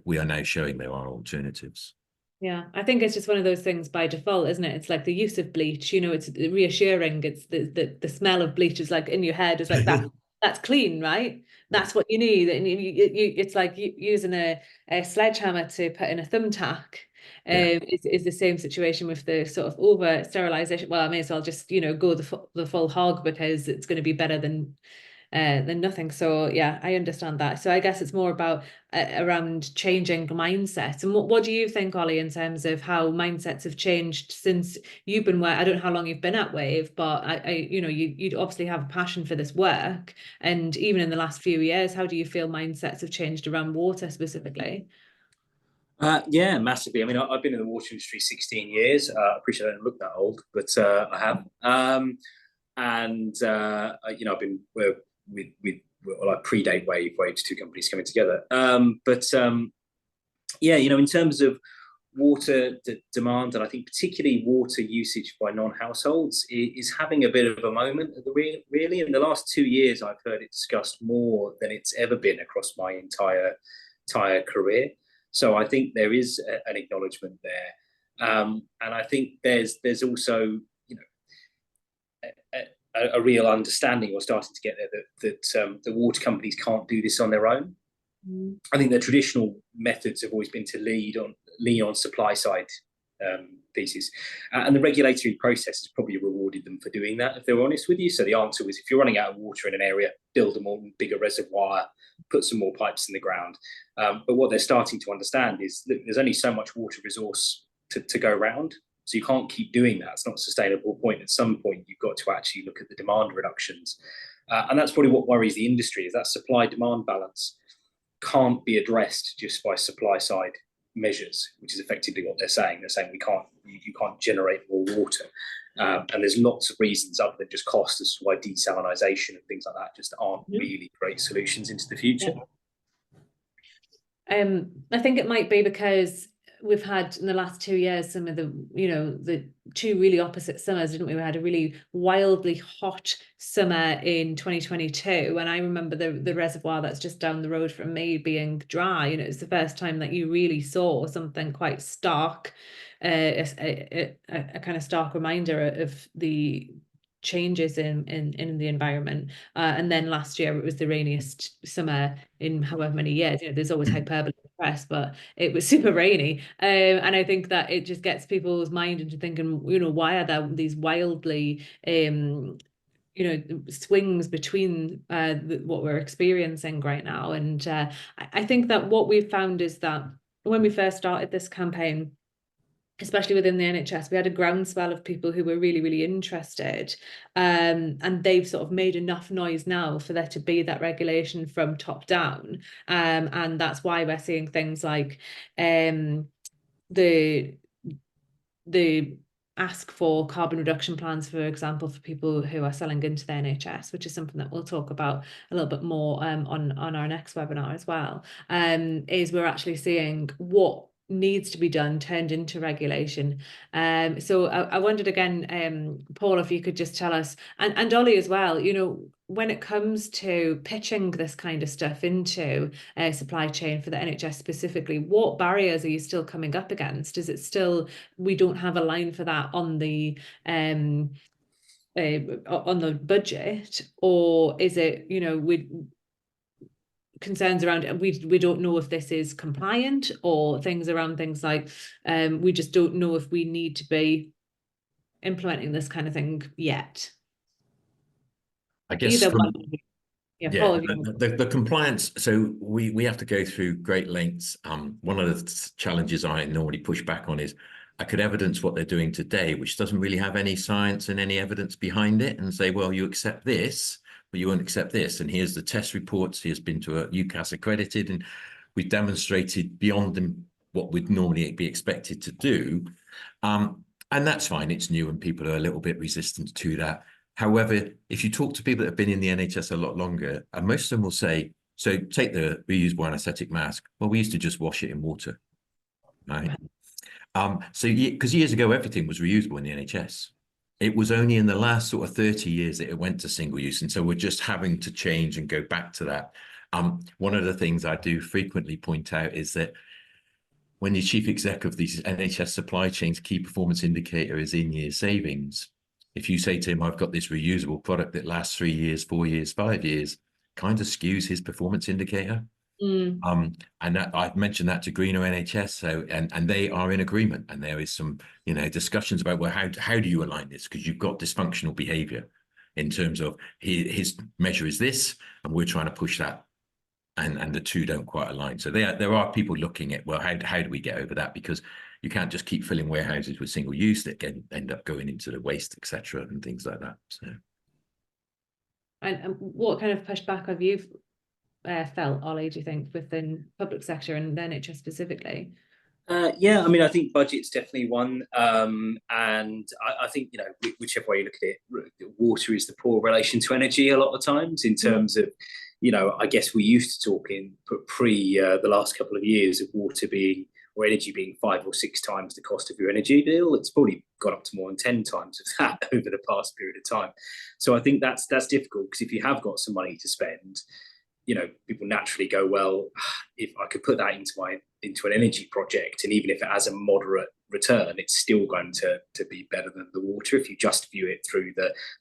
Speaker 2: We are now showing there are alternatives.
Speaker 1: Yeah, I think it's just one of those things by default, isn't it? It's like the use of bleach, you know, it's reassuring. It's the smell of bleach is like in your head. It's like that's clean, right? That's what you need. And it's like using a sledgehammer to put in a thumbtack. Is the same situation with the sort of over sterilization. Well, I may as well just, you know, go the full hog because it's going to be better than nothing. So yeah, I understand that. So I guess it's more about around changing mindsets. And what do you think, Ollie, in terms of how mindsets have changed since you've been where? I don't know how long you've been at Wave, but I you know, you obviously have a passion for this work. And even in the last few years, how do you feel mindsets have changed around water specifically?
Speaker 3: Yeah, massively. I mean, I've been in the water industry 16 years. I appreciate I don't look that old, but I have. You know, I've been with well, I predate Wave's two companies coming together. Yeah, you know, in terms of water demand, and I think particularly water usage by non-households is having a bit of a moment at the really. In the last 2 years, I've heard it discussed more than it's ever been across my entire career. So I think there is an acknowledgement there, and I think there's also, you know, a real understanding, or starting to get there, that the water companies can't do this on their own. I think the traditional methods have always been to lean on supply side pieces, and the regulatory process has probably rewarded them for doing that, if they're honest with you. So the answer was, if you're running out of water in an area, build a more bigger reservoir, put some more pipes in the ground. But what they're starting to understand is that there's only so much water resource to go around. So you can't keep doing that. It's not a sustainable point. At some point, you've got to actually look at the demand reductions. And that's probably what worries the industry, is that supply-demand balance can't be addressed just by supply-side measures, which is effectively what they're saying. They're saying you can't generate more water. And there's lots of reasons other than just cost as to why desalination and things like that just aren't really great solutions into the future.
Speaker 1: I think it might be because we've had in the last 2 years some of the, you know, the two really opposite summers, didn't we? We had a really wildly hot summer in 2022, and I remember the reservoir that's just down the road from me being dry, and it was the first time that you really saw something quite stark, a kind of stark reminder of the changes in the environment. And then last year it was the rainiest summer in however many years. You know, there's always hyperbole in the press, but it was super rainy. And I think that it just gets people's mind into thinking, you know, why are there these wildly you know, swings between what we're experiencing right now. And I think that what we've found is that when we first started this campaign, especially within the NHS, we had a groundswell of people who were really, really interested. And they've sort of made enough noise now for there to be that regulation from top down. And that's why we're seeing things like the ask for carbon reduction plans, for example, for people who are selling into the NHS, which is something that we'll talk about a little bit more on our next webinar as well, is we're actually seeing what needs to be done turned into regulation. So I wondered again, Paul, if you could just tell us, and Ollie as well, you know, when it comes to pitching this kind of stuff into a supply chain for the NHS specifically, what barriers are you still coming up against? Is it still, we don't have a line for that on the budget, or is it, you know, concerns around we don't know if this is compliant, or things around things like we just don't know if we need to be implementing this kind of thing yet?
Speaker 2: I guess
Speaker 1: Either
Speaker 2: from,
Speaker 1: one. Yeah, Paul, if you
Speaker 2: the compliance, so we have to go through great lengths. One of the challenges I normally push back on is I could evidence what they're doing today, which doesn't really have any science and any evidence behind it, and say, well, you accept this, but you won't accept this. And here's the test reports. Here's been to a UCAS accredited, and we've demonstrated beyond them what would normally be expected to do. And that's fine. It's new and people are a little bit resistant to that. However, if you talk to people that have been in the NHS a lot longer, and most of them will say, so take the reusable anesthetic mask. Well, we used to just wash it in water, right? So because years ago, everything was reusable in the NHS. It was only in the last sort of 30 years that it went to single use. And so we're just having to change and go back to that. One of the things I do frequently point out is that when the chief exec of these NHS supply chains, key performance indicator is in-year savings. If you say to him, I've got this reusable product that lasts 3 years, 4 years, 5 years, kind of skews his performance indicator. And that I've mentioned that to Greener NHS, so and they are in agreement. And there is some, you know, discussions about, well, how do you align this? Because you've got dysfunctional behavior in terms of his measure is this, and we're trying to push that. And the two don't quite align. So there are people looking at, well, how do we get over that? Because you can't just keep filling warehouses with single use that can end up going into the waste, etc., and things like that. So,
Speaker 1: and what kind of pushback have you felt, Ollie, do you think, within public sector and the NHS specifically?
Speaker 3: Yeah, I mean, I think budget's definitely one. And I think, you know, whichever way you look at it, water is the poor relation to energy a lot of times in terms of, you know, I guess we used to talk in the last couple of years of water being, or energy being 5 or 6 times the cost of your energy bill. It's probably got up to more than 10 times of that over the past period of time. So I think that's difficult, because if you have got some money to spend, you know, people naturally go, well, if I could put that into an energy project, and even if it has a moderate return, it's still going to be better than the water if you just view it through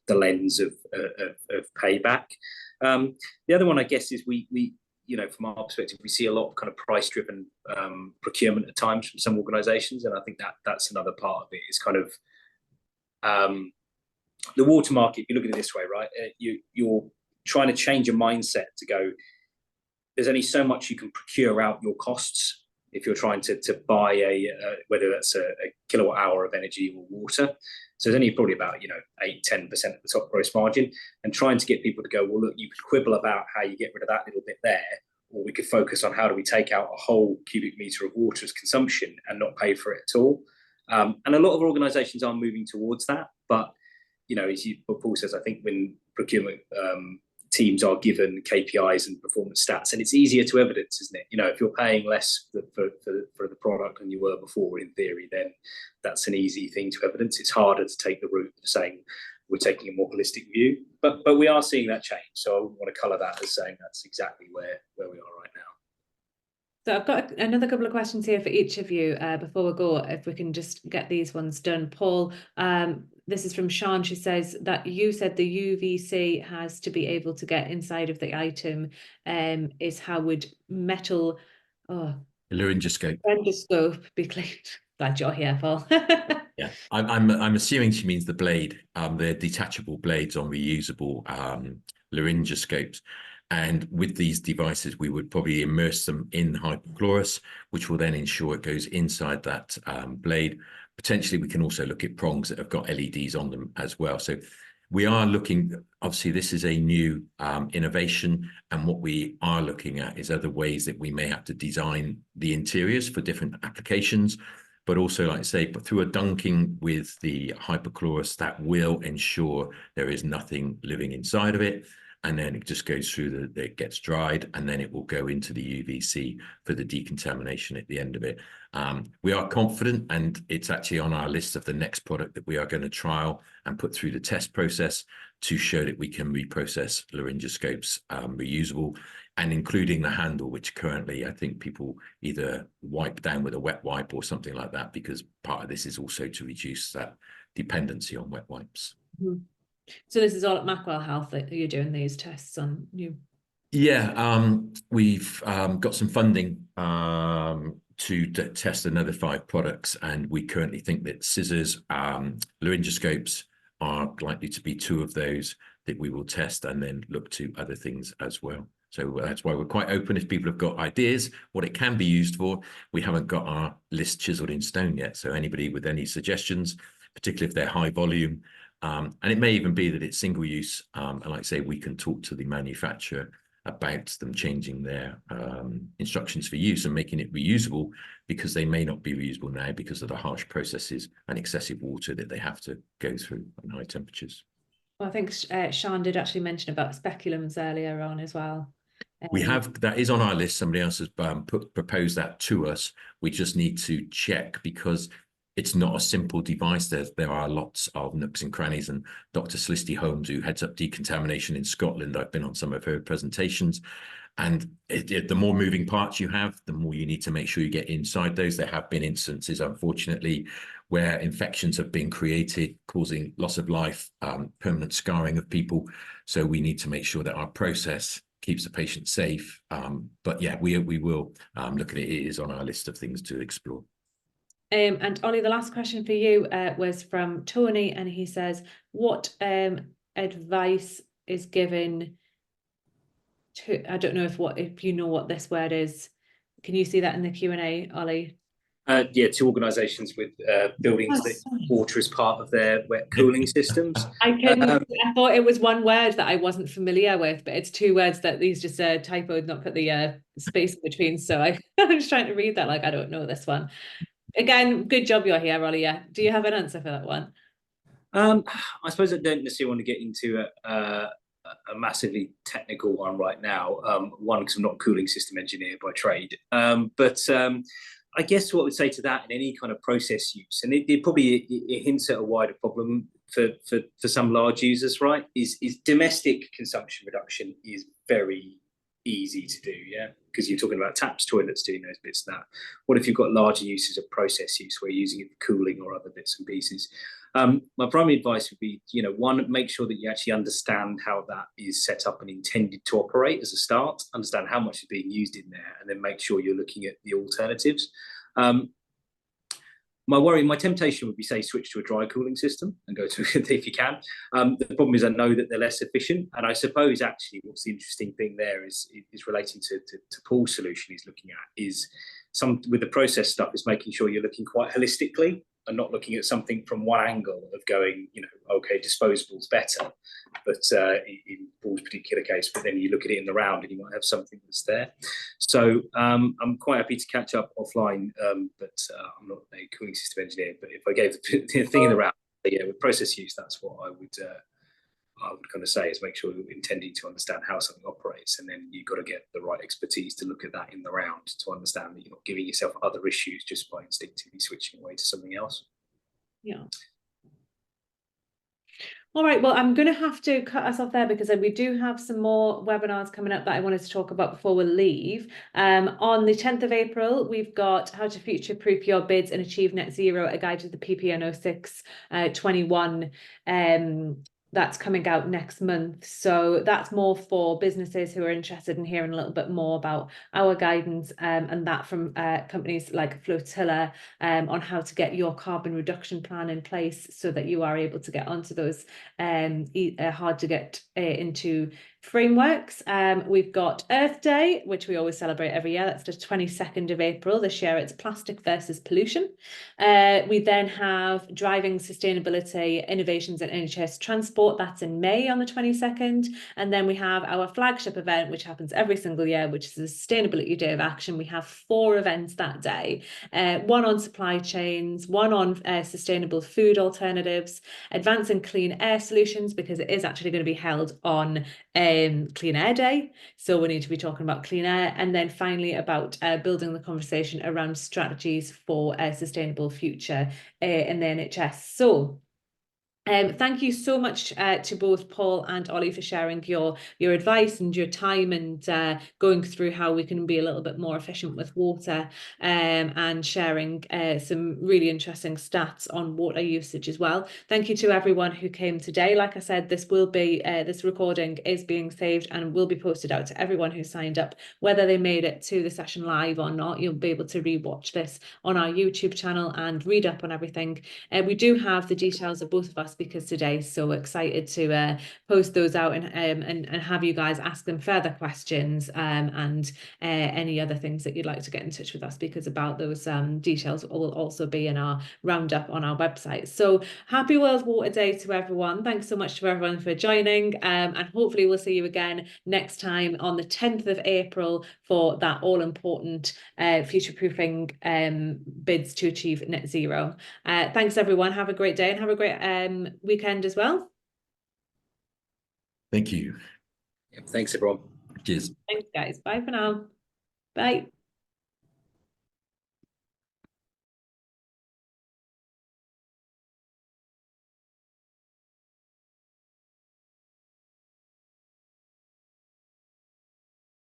Speaker 3: the lens of payback. The other one, I guess, is we you know, from our perspective, we see a lot of kind of price-driven procurement at times from some organisations, and I think that's another part of it. Is kind of the water market. You look at it this way, right? You're trying to change a mindset to go, there's only so much you can procure out your costs if you're trying to buy whether that's a kilowatt hour of energy or water. So there's only probably about, you know, 8-10% of the top gross margin, and trying to get people to go, well, look, you could quibble about how you get rid of that little bit there, or we could focus on how do we take out a whole cubic meter of water as consumption and not pay for it at all. And a lot of organisations are moving towards that, but, you know, as Paul says, I think when procurement teams are given KPIs and performance stats, and it's easier to evidence, isn't it? You know, if you're paying less for the product than you were before, in theory, then that's an easy thing to evidence. It's harder to take the route of saying we're taking a more holistic view, but we are seeing that change. So I wouldn't want to colour that as saying that's exactly where we are right now.
Speaker 1: So I've got another couple of questions here for each of you before we go, if we can just get these ones done. Paul, this is from Sean. She says that you said the UVC has to be able to get inside of the item. Is how would metal laryngoscope be cleaned? Glad you're here, Paul.
Speaker 2: yeah, I'm assuming she means the blade, the detachable blades on reusable laryngoscopes. And with these devices, we would probably immerse them in hypochlorous, which will then ensure it goes inside that blade. Potentially, we can also look at prongs that have got LEDs on them as well. So we are looking, obviously, this is a new innovation. And what we are looking at is other ways that we may have to design the interiors for different applications. but also, like I say, but through a dunking with the hypochlorous, that will ensure there is nothing living inside of it. And then it just goes through it gets dried, and then it will go into the UVC for the decontamination at the end of it. We are confident, and it's actually on our list of the next product that we are going to trial and put through the test process to show that we can reprocess laryngoscopes reusable, and including the handle, which currently I think people either wipe down with a wet wipe or something like that, because part of this is also to reduce that dependency on wet wipes.
Speaker 1: Mm-hmm. So this is all at Macwell Health that you're doing these tests on you?
Speaker 2: Yeah, we've got some funding to test another 5 products, and we currently think that scissors, laryngoscopes are likely to be 2 of those that we will test, and then look to other things as well. So that's why we're quite open. If people have got ideas what it can be used for, we haven't got our list chiseled in stone yet. So anybody with any suggestions, particularly if they're high volume, and it may even be that it's single use, and like I say, we can talk to the manufacturer about them changing their instructions for use and making it reusable, because they may not be reusable now because of the harsh processes and excessive water that they have to go through in high temperatures.
Speaker 1: Well, I think Sean did actually mention about speculums earlier on as well.
Speaker 2: We have, that is on our list. Somebody else has proposed that to us. We just need to check, because it's not a simple device. There are lots of nooks and crannies, and Dr. Felicity Holmes, who heads up decontamination in Scotland, I've been on some of her presentations, and the more moving parts you have, the more you need to make sure you get inside those. There have been instances, unfortunately, where infections have been created, causing loss of life, permanent scarring of people. So we need to make sure that our process keeps the patient safe. But yeah, we will look at it. It is on our list of things to explore.
Speaker 1: And Ollie, the last question for you was from Tony, and he says, what advice is given to, I don't know if you know what this word is. Can you see that in the Q&A, Ollie?
Speaker 3: Yeah, to organisations with buildings that water is part of their wet cooling systems.
Speaker 1: I thought it was one word that I wasn't familiar with, but it's 2 words that these just typoed, not put the space in between. So I'm just trying to read that like I don't know this one. Again, good job you're here, Ollie. Yeah. Do you have an answer for that one?
Speaker 3: I suppose I don't necessarily want to get into a massively technical one right now. One, because I'm not a cooling system engineer by trade. But I guess what I would say to that in any kind of process use, and it probably hints at a wider problem for some large users, right? Is domestic consumption reduction is very easy to do, yeah, because you're talking about taps, toilets, doing those bits and that. What if you've got larger uses of process use where you're using it for cooling or other bits and pieces? My primary advice would be, one, make sure that you actually understand how that is set up and intended to operate as a start, understand how much is being used in there, and then make sure you're looking at the alternatives. My temptation would be, say, switch to a dry cooling system and go to if you can. The problem is I know that they're less efficient, and I suppose actually what's the interesting thing there is relating to Paul's solution he's looking at is with the process stuff is making sure you're looking quite holistically and not looking at something from one angle of going, okay, disposable's better, but in Paul's particular case, but then you look at it in the round and you might have something that's there. So I'm quite happy to catch up offline, but I'm not a cooling system engineer, but if I gave the thing in the round, yeah, with process use, that's what I would kind of say, is make sure you're intending to understand how something operates, and then you've got to get the right expertise to look at that in the round to understand that you're not giving yourself other issues just by instinctively switching away to something else.
Speaker 1: Yeah. All right, well, I'm going to have to cut us off there because we do have some more webinars coming up that I wanted to talk about before we leave. On the 10th of April, we've got How to Future-Proof Your Bids and Achieve Net Zero, a guide to the PPN06 21. That's coming out next month. So that's more for businesses who are interested in hearing a little bit more about our guidance and that from companies like Flotilla on how to get your carbon reduction plan in place so that you are able to get onto those hard to get into frameworks. We've got Earth Day, which we always celebrate every year. That's the 22nd of April. This year it's plastic versus pollution. We then have driving sustainability innovations in NHS transport. That's in May on the 22nd. And then we have our flagship event, which happens every single year, which is the Sustainability Day of Action. We have 4 events that day. One on supply chains, one on sustainable food alternatives, advancing clean air solutions, because it is actually going to be held on Clean Air Day. So we need to be talking about clean air. And then finally about building the conversation around strategies for a sustainable future in the NHS. So thank you so much to both Paul and Ollie for sharing your advice and your time and going through how we can be a little bit more efficient with water and sharing some really interesting stats on water usage as well. Thank you to everyone who came today. Like I said, this will be this recording is being saved and will be posted out to everyone who signed up, whether they made it to the session live or not. You'll be able to rewatch this on our YouTube channel and read up on everything. We do have the details of both of us speakers today, so excited to post those out and have you guys ask them further questions and any other things that you'd like to get in touch with our speakers about. Those details will also be in our roundup on our website. So happy World Water Day to everyone. Thanks so much to everyone for joining, and hopefully we'll see you again next time on the 10th of April for that all-important future-proofing bids to achieve net zero. Thanks everyone. Have a great day and have a great weekend as well.
Speaker 2: Thank you.
Speaker 3: Thanks everyone.
Speaker 2: Cheers.
Speaker 1: Thanks guys. Bye for now. Bye.